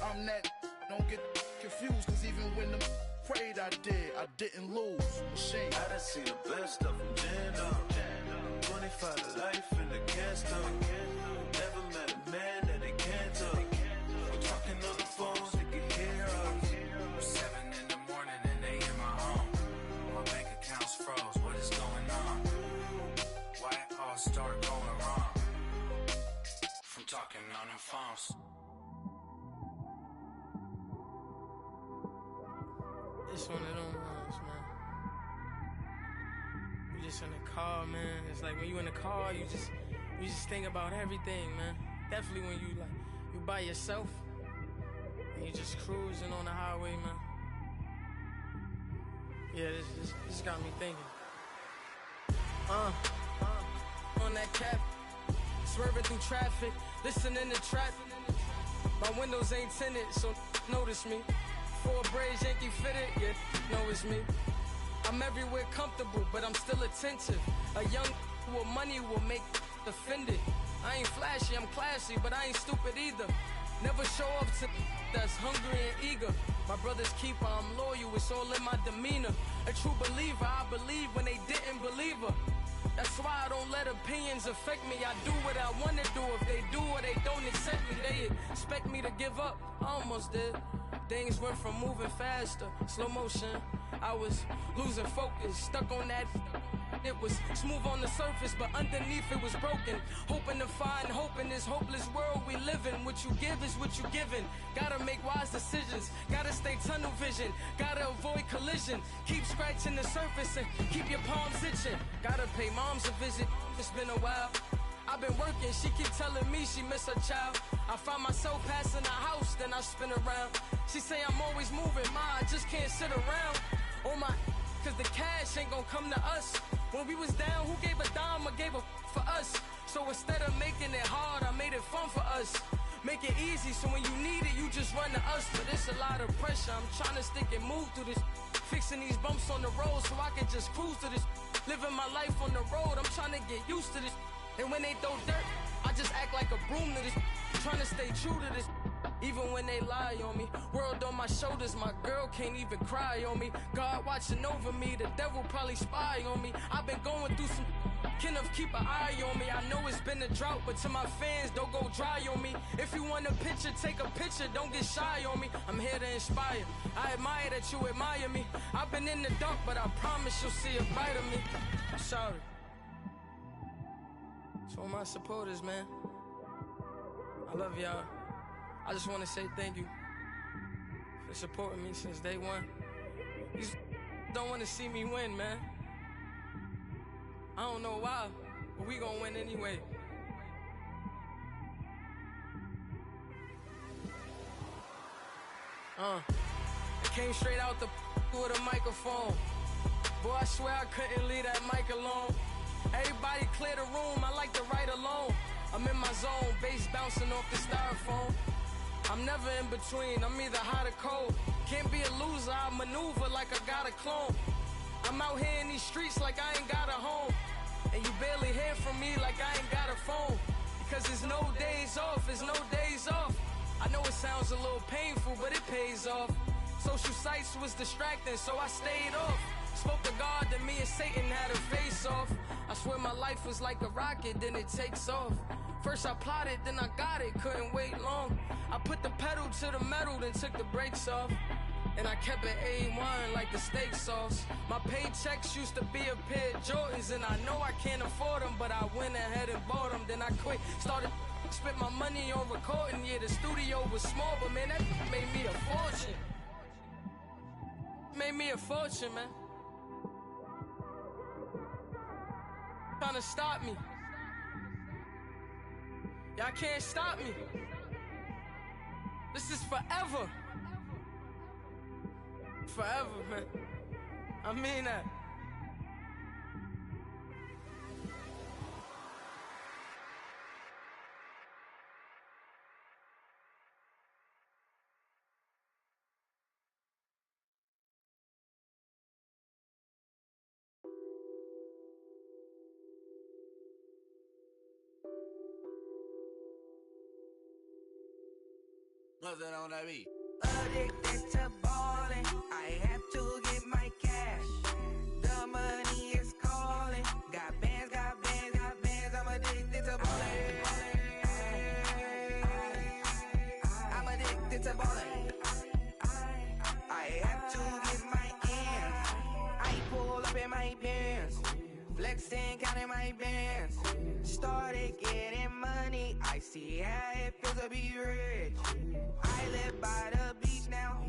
I'm that, don't get confused, cause even when the prayed I didn't lose. Machine. I done seen the best of them, Jando. 25 to life in the cansto. Never met a man that they can't talk. We're talking on the phones, they can hear us. 7 in the morning and they in my home. My bank accounts froze, what is going on? Why it all start going wrong? From talking on the phones. It's one of them ones, man. You just in the car, man. It's like when you in the car, you just think about everything, man. Definitely when you by yourself and you just cruising on the highway, man. Yeah, this got me thinking. On that cap, swerving through traffic, listening to trap. My windows ain't tinted, so notice me. 4 braids, Yankee fitted, yeah, know it's me. I'm everywhere comfortable, but I'm still attentive. A young with money will make offended. I ain't flashy, I'm classy, but I ain't stupid either. Never show up to that's hungry and eager. My brother's keeper, I'm loyal, it's all in my demeanor. A true believer, I believe when they didn't believe her. That's why I don't let opinions affect me. I do what I want to do. If they do or they don't accept me, they expect me to give up. I almost did. Things went from moving faster, slow motion. I was losing focus, stuck on that. It was smooth on the surface, but underneath it was broken. Hoping to find hope in this hopeless world we live in. What you give is what you given. Gotta make wise decisions. Gotta stay tunnel vision. Gotta avoid collision. Keep scratching the surface and keep your palms itching. Gotta pay moms a visit. It's been a while. I've been working, she keep telling me she miss her child. I find myself passing the house, then I spin around. She say I'm always moving, I just can't sit around. Oh my, cause the cash ain't gonna come to us. When we was down, who gave a dime or gave a for us? So instead of making it hard, I made it fun for us. Make it easy, so when you need it, you just run to us. But it's a lot of pressure, I'm trying to stick and move through this. Fixing these bumps on the road so I can just cruise to this. Living my life on the road, I'm trying to get used to this. And when they throw dirt, I just act like a broom to this. Trying to stay true to this. Even when they lie on me. World on my shoulders, my girl can't even cry on me. God watching over me, the devil probably spy on me. I've been going through some Kenneth, keep an eye on me. I know it's been a drought, but to my fans, don't go dry on me. If you want a picture, take a picture, don't get shy on me. I'm here to inspire. I admire that you admire me. I've been in the dark, but I promise you'll see a brighter me. I'm sorry. To all my supporters, man, I love y'all. I just want to say thank you for supporting me since day one. You just don't want to see me win, man. I don't know why, but we gonna win anyway. I came straight out the with a microphone. Boy, I swear I couldn't leave that mic alone. Everybody clear the room, I like to write alone. I'm in my zone, bass bouncing off the styrofoam. I'm never in between, I'm either hot or cold. Can't be a loser, I maneuver like I got a clone. I'm out here in these streets like I ain't got a home. And you barely hear from me like I ain't got a phone. Because there's no days off, there's no days off. I know it sounds a little painful, but it pays off. Social sites was distracting, so I stayed off. Spoke to God, then me and Satan had a face off. I swear my life was like a rocket, then it takes off. First I plotted, then I got it, couldn't wait long. I put the pedal to the metal, then took the brakes off. And I kept it A1 like the steak sauce. My paychecks used to be a pair of Jordans, and I know I can't afford them, but I went ahead and bought them. Then I quit, started spent my money on recording. Yeah, the studio was small, but man, that made me a fortune. Made me a fortune, man. Trying to stop me. Y'all can't stop me. This is forever. Forever, man. I mean that. Nothing on that beat. Addicted to ballin', I have to get my cash. The money is calling. Got bands, got bands, got bands. I'm addicted to ballin'. I'm addicted to ballin'. I have to get my ends. I pull up in my pants, flexing, counting my bands. Started getting money. I see how it feels to be rich. I live by the beach now,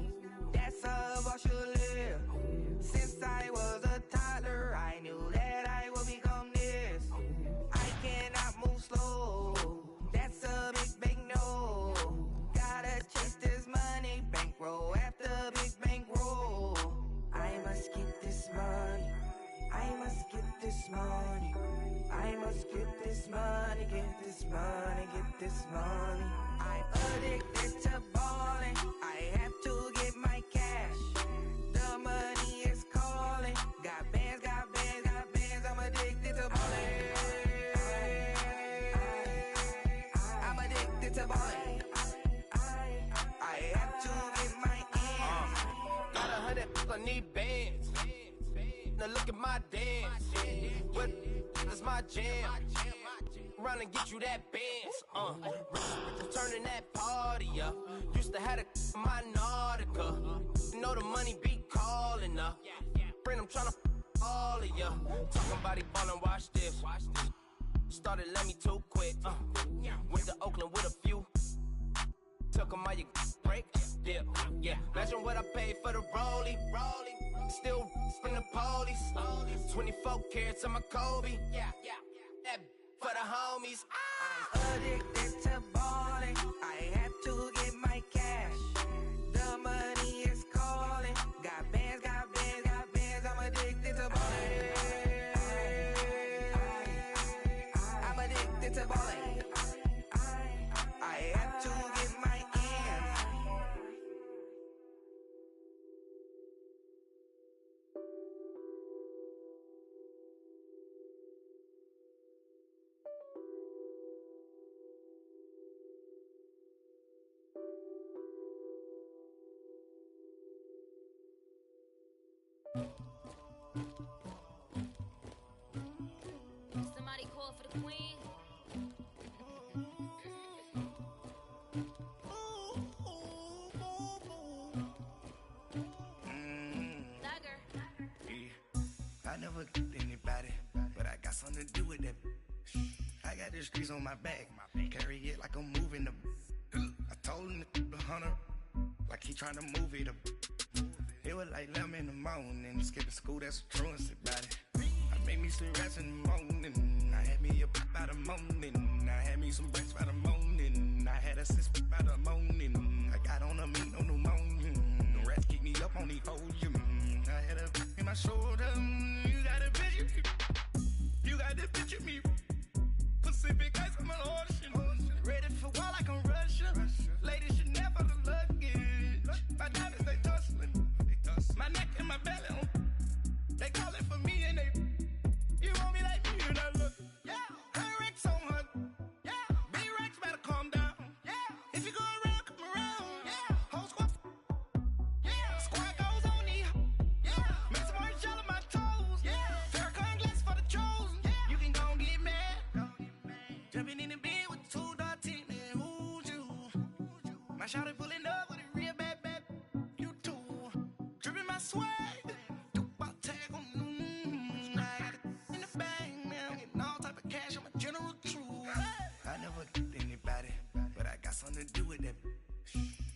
that's how I should live. Since I was a toddler, I knew that I would become this. I cannot move slow, that's a big no. Gotta chase this money, bankroll after big bankroll. I must get this money, I must get this money. I must get this money, get this money, get this money. I'm addicted to ballin', I have to get my cash. The money is calling. Got bands, got bands, got bands. I'm addicted to ballin'. I'm addicted to ballin'. I have to get my ends. Got 100, I need bands. Now look at my dance. What is my jam? Run and get you that bands. Turning that party up. Used to have a my Nautica. You know the money be calling up. Friend, I'm tryna all of ya. Talking about he ballin', watch this. Started let me too quick. Went to Oakland with a few. Took him out your break. Yeah. Imagine what I paid for the rollie. Still from the police. 24 carats on my Kobe. That for the homies. I'm addicted to balling. I have to get my cash. The money is calling. Got bands, got bands, got bands. I'm addicted to balling. I'm addicted to balling. I have to get my ends. Somebody call for the queen. I never killed anybody, but I got something to do with that. I got the streets on my back, carry it like I'm moving the. I told him the hunter, like he trying to move it up. It was like 11 in the morning, skipping school, that's a truancy about it. I made me some rats in the morning, I had me a pop by the morning, I had me some breaks by the morning, I had a sis by the morning, I got on a meat on the morning, the rats keep me up on the podium, I had a in my shoulder, you got a picture, you got the picture me, Pacific ice, I'm an ocean, ready for war like I'm Russia, ladies should never the luggage, my diamonds they tussling, my neck and my belly on, they calling for me and they, you want me like me and I look, yeah, her Rex on her, yeah, B-Rex better calm down, yeah, if you go around, come around, yeah, whole squad, yeah, squad goes on me, yeah, make some orange gel on my toes, yeah, Farrakhan glass for the chosen, yeah, you can go and get mad, jumping in the bed with 2 dark teeth, man, who's you, my shawty pulling up with a real bad, you too, dripping my swag, I never killed anybody, but I got something to do with that.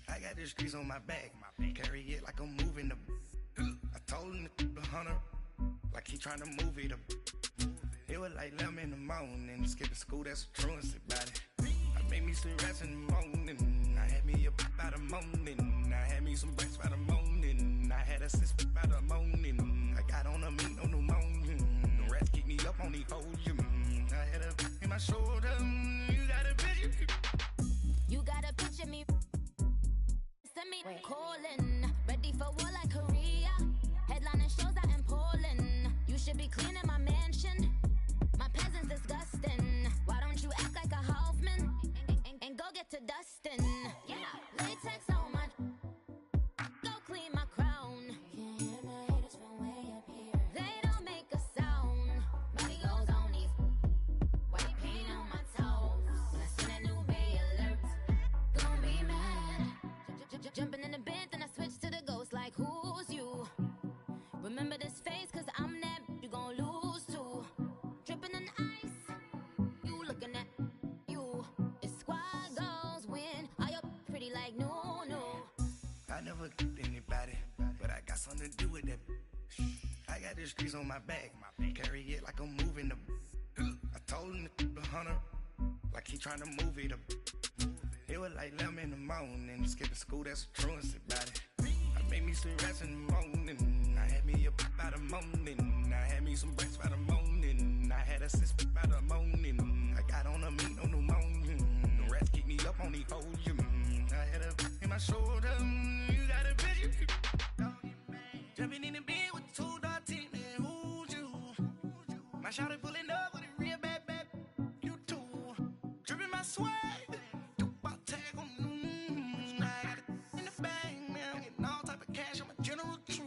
I got the streets on my back, carry it like I'm moving the. I told him the hunter, like he trying to move it up. It was like 11 in the morning, skipping school, that's a truancy about it. I made me some rats in the morning, I had me a pop by the morning, I had me some breaks by the morning, I had a sis by the morning, I got on a meat on the morning, the rats keep me up on the podium, I had a in my shoulder, you got a picture. You got a picture me. Send me calling, ready for war like Korea. Headlining shows out in Poland. You should be cleaning my mansion. My peasants disgusting. Why don't you act like a Hoffman and go get to dustin'? Yeah, latex on my. Go clean my crown. Can't hear my haters from way up here. They don't make a sound. Body goes on these. White paint on my toes. When I see that new Bay alert, gon' be mad. Jumping in the bed, then I switch to the ghost like who's you? Remember this face, cause I'm that you gon' lose too. Dripping in ice, you looking at you. It's squad goals win. Are you pretty like no? I never killed anybody, but I got something to do with that. I got the streets on my back, carry it like I'm moving the. I told him the hunter, like he trying to move it up. It was like 11 in the morning, skipping school, that's a truancy about it. I made me some rats in the morning, I had me a pop by the morning, I had me some breaks by the morning, I had a sis by the morning, I got on a meat on the morning, the rats keep me up on the podium, I had a in my shoulder, you got a picture. Jumping in the bed with 2 dark teeth, man, who's you? My shawty pulling up with a real bad, you too, dripping my swag. I got it in the bag, man. I'm getting all type of cash. I'm a general true.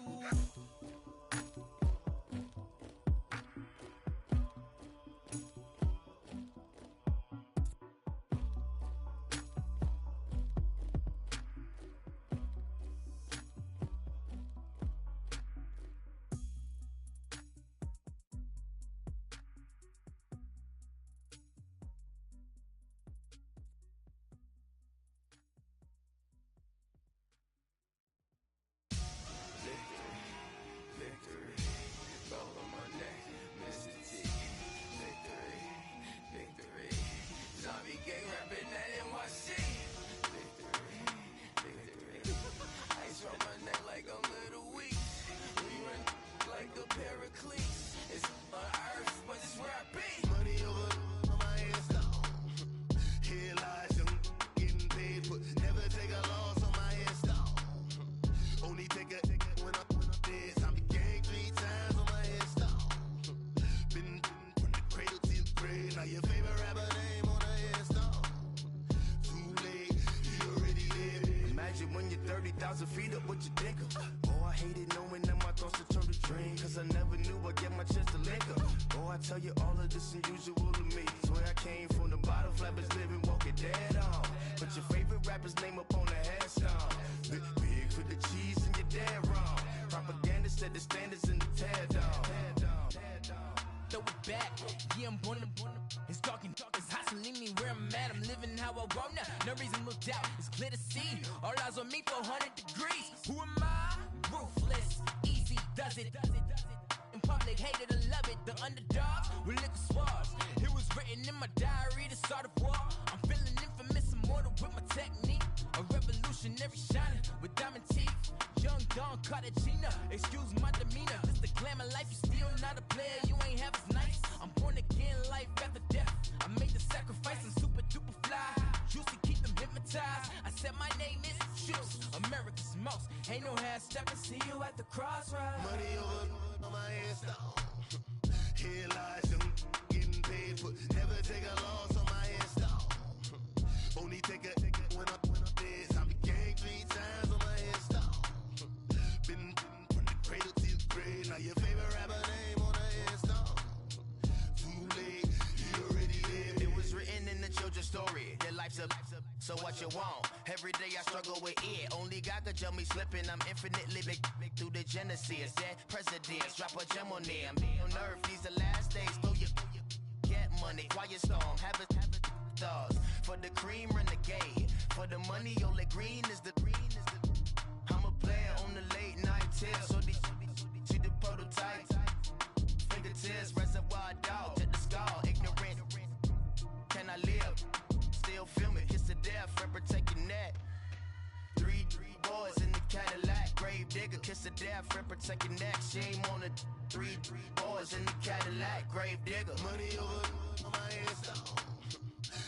3,000 feet up with your dicker. Oh, I hated knowing that my thoughts would turn to dream, cause I never knew I'd get my chance to link up. Oh, I tell you all of this unusual to me. Swear I came from the bottom, flappers living, walking dead on. Put your favorite rapper's name up on the headstone. Big for the cheese and you're dead wrong. Propaganda set the standards in the tear down. Throw it back, yeah, I'm born. It's dark, it's hot, so leave me where I'm at. I'm living how I want now. No reason to look out, it's clear to see. All eyes on me for 100 degrees. Who am I? Ruthless, easy, does it. In public, hated or love it. The underdogs with liquor swabs. It was written in my diary to start a war. I'm feeling infamous, immortal with my technique. A revolutionary shining with diamond teeth. Young Don Cartagena, excuse my demeanor. This the glamour life, you still not a player. You ain't half as nice. I'm born again, life after death. I made the sacrifice, I'm super duper fly. Juicy, keep them hypnotized. I said my name is Juice, America's most. Ain't no half stepping, see you at the crossroads. Money over on my headstone. Here lies young getting paid for. Never take a loss on my headstone. Only take a when I'm dead. I be gang 3 times on my headstone. Been from the cradle to the grave. Now your favorite rapper name on the headstone. Too late, you already lived. It was written in the children's story. Their life's a so what you want? Every day I struggle with it. Only God could jump me slipping. I'm infinitely big through the genesis. Dead presidents, drop a gem on them. On earth, these the last days. Throw your get money, quiet storm. Have it thoughts. For the cream, renegade. For the money, only green is the green is the. I'm a player on the late night tips. So these see the prototype. Fingertips, reservoir dog. Check the skull, ignorant. Can I live? Still film it, kiss the death, rep protect your neck. Three boys in the Cadillac, grave digger, kiss the death, rep protect your neck. Shame on the three boys in the Cadillac, grave digger. Money over on my headstone.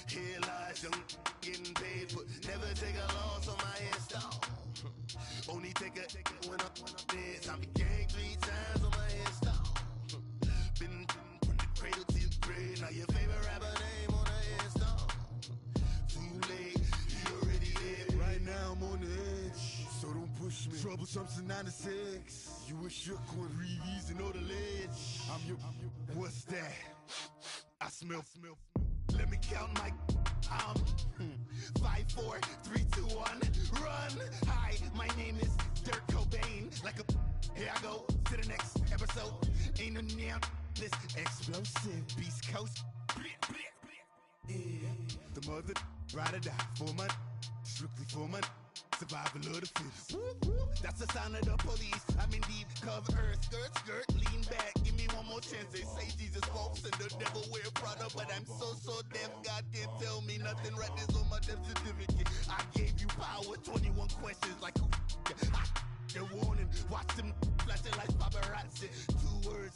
Here lies young getting paid for. Never take a loss on my headstone. Only take a when I'm dead. I be gang 3 times on my headstone. Been from the cradle to the grave. Now your favorite rapper name on the headstone. Too late, you already lived. Right now I'm on the edge, so don't push me. Troublesome since 96. You a shook one, Reeves and know the ledge. I'm your. What's that? I smell. Let me count my. 5, 4, 3, 2, 1. Run. Hi, my name is Dirk Cobain. Like a. Here I go to the next episode. Ain't no damn this explosive Beast Coast. Yeah. The mother ride or die for my strictly for my survival of the fittest. That's the sign of the police. I'm in deep cover earth, skirt, lean back. Give me one more chance. They say Jesus walks and the devil wear Prada, but I'm so deaf. God can't tell me nothing. Right there's on my death certificate. I gave you power. 21 questions like who? They're warning. Watch them flashing like paparazzi. 2 words.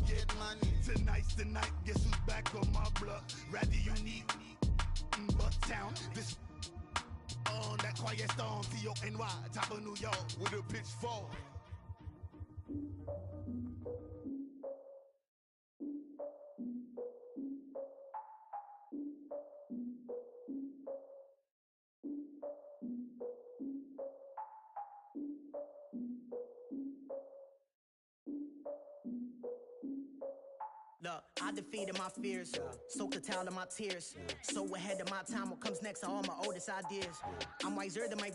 Get money. Tonight's the night. Guess who's back on my block? Rather unique. Bucktown. This on that quiet storm. T-O-N-Y. Top of New York with a pitchfork. Look, I defeated my fears, soaked a towel in my tears. So ahead of my time, what comes next are all my oldest ideas. I'm wiser than my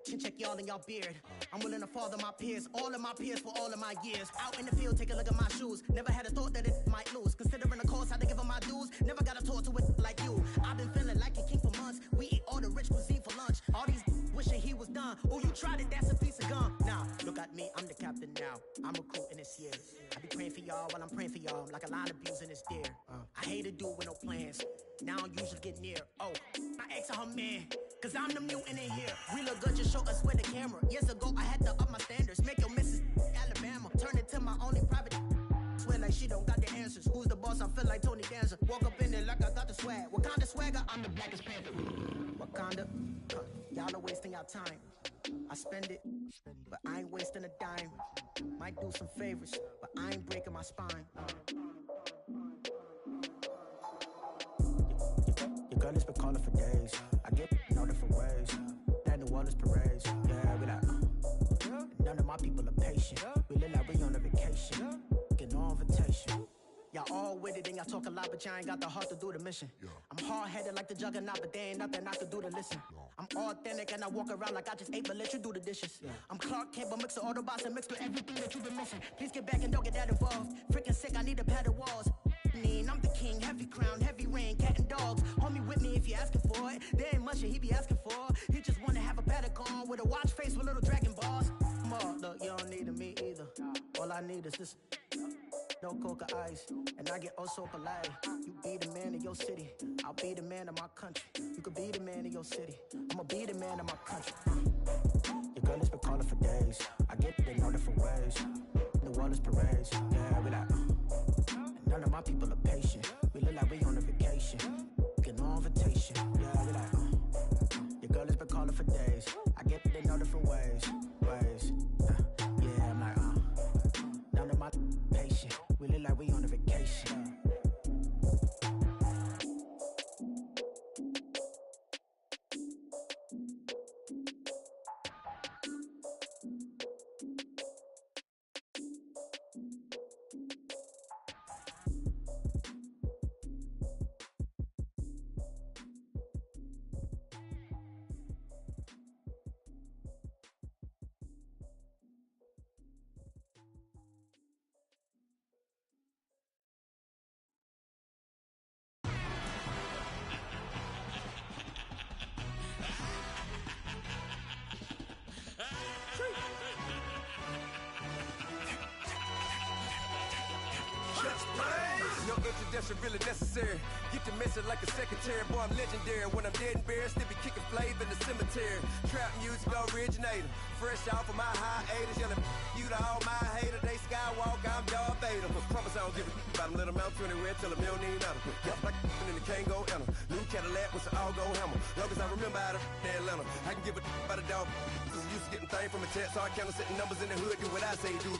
chin check y'all in y'all beard. I'm willing to father my peers, all of my peers for all of my years. Out in the field, take a look at my shoes. Never had a thought that it might lose. Considering the cost, I had to give them my dues. Never got a talk to it like you. I've been feeling like a king for months. We eat all the rich cuisine for lunch. All these wishing he was done. Oh, you tried it, that's a piece of gum. Now, look at me, I'm the captain now. I'm recruiting this year. I be praying for y'all while I'm praying for y'all. Like a line of abusing this deer. I hate to do it with no plans. Now I usually get near. Oh, I asked her man, cause I'm the mutant in here. We look good, just show us where the camera. Years ago, I had to up my standards. Make your missus Alabama. Turn it to my only private. Swear like she don't got the answers. Who's the boss? I feel like Tony Danza. Walk up in there like I got the swag. What kind of swagger? I'm the blackest panther. Wakanda, y'all are wasting your time. I spend it, but I ain't wasting a dime. Might do some favors, but I ain't breaking my spine. Your girl has been calling for days. I get in all different ways. That new Wallace parades. Yeah, we like, none of my people are patient. We look like we on a vacation. Get no invitation. Y'all all with it and y'all talk a lot, but y'all ain't got the heart to do the mission. I'm hard-headed like the juggernaut, but there ain't nothing I can do to listen. I'm authentic and I walk around like I just ate, but let you do the dishes. I'm Clark Kent, but mix the Autobots and mix with everything that you've been missing. Please get back and don't get that involved. Freaking sick, I need a pad of walls. I'm the king, heavy crown, heavy rain, cat and dogs. Homie with me if you asking for it. There ain't much that he be asking for. He just wanna have a paddock on with a watch face with little dragon balls. Look, you don't need me either. All I need is this. No coca ice, and I get oh so polite. You be the man of your city, I'll be the man of my country. You could be the man of your city, I'ma be the man of my country. Your girl has been calling for days, I get it in all different ways. The Wallace parades, yeah, we like, none of my people are patient. We look like we on a vacation, get no invitation, yeah, we like, your girl has been calling for days, I get it in all different ways. Yeah, I'm like, none of my patient. We look like we on a vacation. No introduction really necessary. Get the message like a secretary. Boy, I'm legendary. When I'm dead and buried, still be kicking flavor in the cemetery. Trap music originator. Fresh off of my hiatus. Yelling you to all my haters. They skywalk, I'm Darth Vader. Promise I don't give a about them. Let them out anywhere till a million ain't matter. Yup, like in the can't go enter. New Cadillac with an all-go hammer. Long as I remember out of Atlanta. I can give a about a dog. Used to getting things from a text, so I count setting numbers in the hood. Do what I say, do.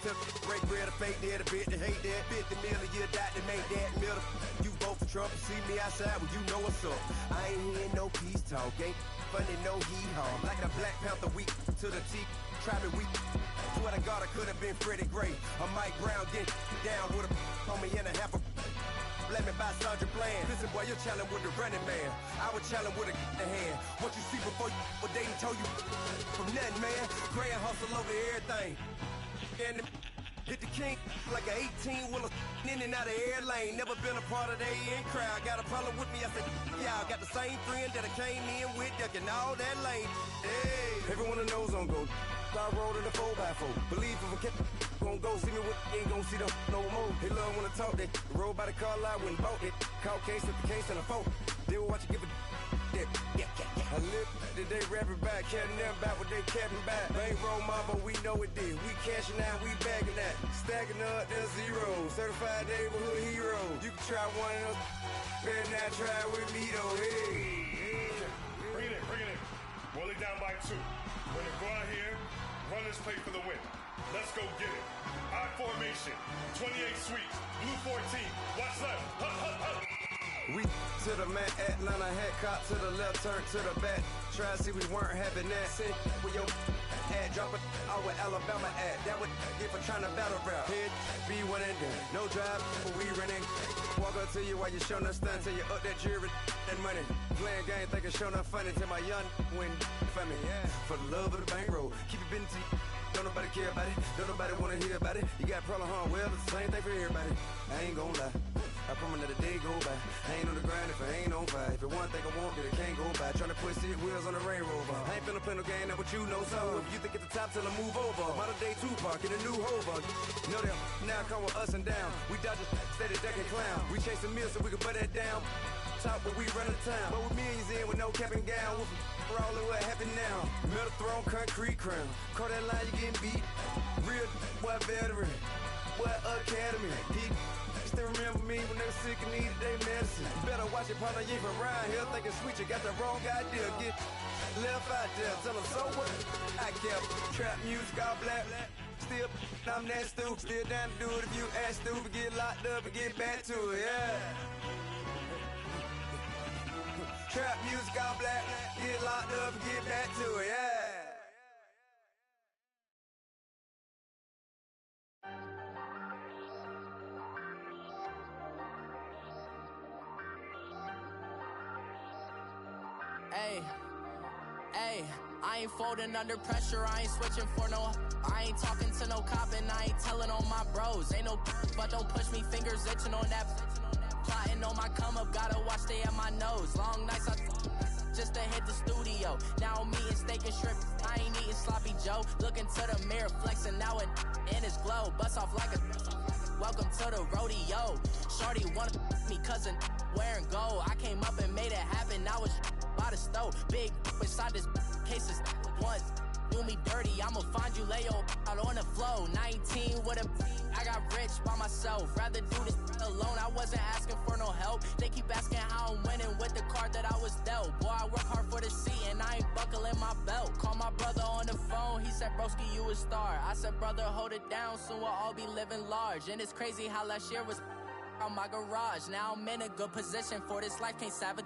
Break bread, a fake dead, a bit to hate that. 50 million, you die to make that middle. You vote for Trump, you see me outside, well, you know what's up. I ain't hearing no peace talk, ain't funny, no heat haul. Like a Black Panther week to the teeth, try me weak. Swear to God, I could have been Freddie Gray. Or Mike Brown get down with a on me and a half a. Let me buy Sandra Bland. Listen, boy, you're challenging with the running man. I was challenging with a hand. What you see before you, what they done told you from nothing, man. Grand hustle over everything. And hit the king like an 18-wheeler in and out of air lane. Never been a part of the in crowd. Got a problem with me, I said, y'all got the same friend that I came in with, ducking all that lane. Hey, everyone that knows on go. I rolled in a 4x4. Believe if I kept gon' go see me with ain't gon' see them no more. They love when I talk that. Roll by the car lot when bought it. Call case at the case and a phone. They will watch you give it. Yeah. I live today rapping back, carrying them back what they capping back. Bankroll mama, we know it did. We cashing out, we bagging that. Stacking up, there's zero. Certified neighborhood hero. You can try one of those. Better not try with me though. Hey. Bring it in. Roll it down by 2. We're gonna go out here, run this play for the win. Let's go get it. I formation, 28 sweeps, blue 14. Watch left. Hut. We to the man, Atlanta head cop to the left, turn to the back. Try to see we weren't having that. Sit with your ad, drop it out with Alabama ad. That would get for trying to battle rap. Head, be one and done. No drive, but we running. Walk up to you while you showing us stun till you up that jewelry and money. Playing game, thinking show nothing funny till my young win for me. Yeah. For the love of the bankroll, keep it busy. Don't nobody care about it. Don't nobody wanna hear about it. You got problem, huh? Well, it's the same thing for everybody. I ain't gon' lie. I promise that a day go by. I ain't on the grind if I ain't on fire. If it one thing I want, then it can't go by. Tryna put 6 wheels on the Range Rover. I ain't finna play no game, that what you know. So if you think at the top till I move over. Modern day Tupac in a new Hova. Know them, now come with us and down. We dodge a steady ducking clown. We chasing meals so we can butt that down. Top but we run the town. But with millions in with no cap and gown. We're all in what happened now. Metal throne, concrete crown. Call that line, you getting beat. Real boy veteran. Boy academy. Still remember me when they were sick and needed their medicine. Better watch it, partner, you ain't from around here thinking sweet, you got the wrong idea. Get left out there, tell them so what? I kept trap music all black. Still, I'm that stupid. Still down to do it if you act stupid. Get locked up and get back to it, yeah. Trap music all black. Get locked up and get back to it, yeah. Ayy, I ain't folding under pressure, I ain't switching for no. I ain't talking to no cop and I ain't telling on my bros. Ain't no but don't push me, fingers itching on that. Plotting on my come up, gotta watch stay at my nose. Long nights I just to hit the studio. Now I'm eating steak and shrimp, I ain't eating sloppy Joe. Looking to the mirror, flexing now it in his glow. Bust off like a welcome to the rodeo. Shorty wanna me cousin wearing gold. I came up and made it happen, now it's by the stove. Big inside this cases once do me dirty, I'ma find you lay your out on the floor. 19 with a I got rich by myself, rather do this alone. I wasn't asking for no help, they keep asking how I'm winning with the card that I was dealt. Boy, I work hard for the seat and I ain't buckling my belt. Call my brother on the phone, he said broski you a star. I said brother hold it down, soon we'll all be living large. And it's crazy how last year was on my garage. Now I'm in a good position for this life, can't sabotage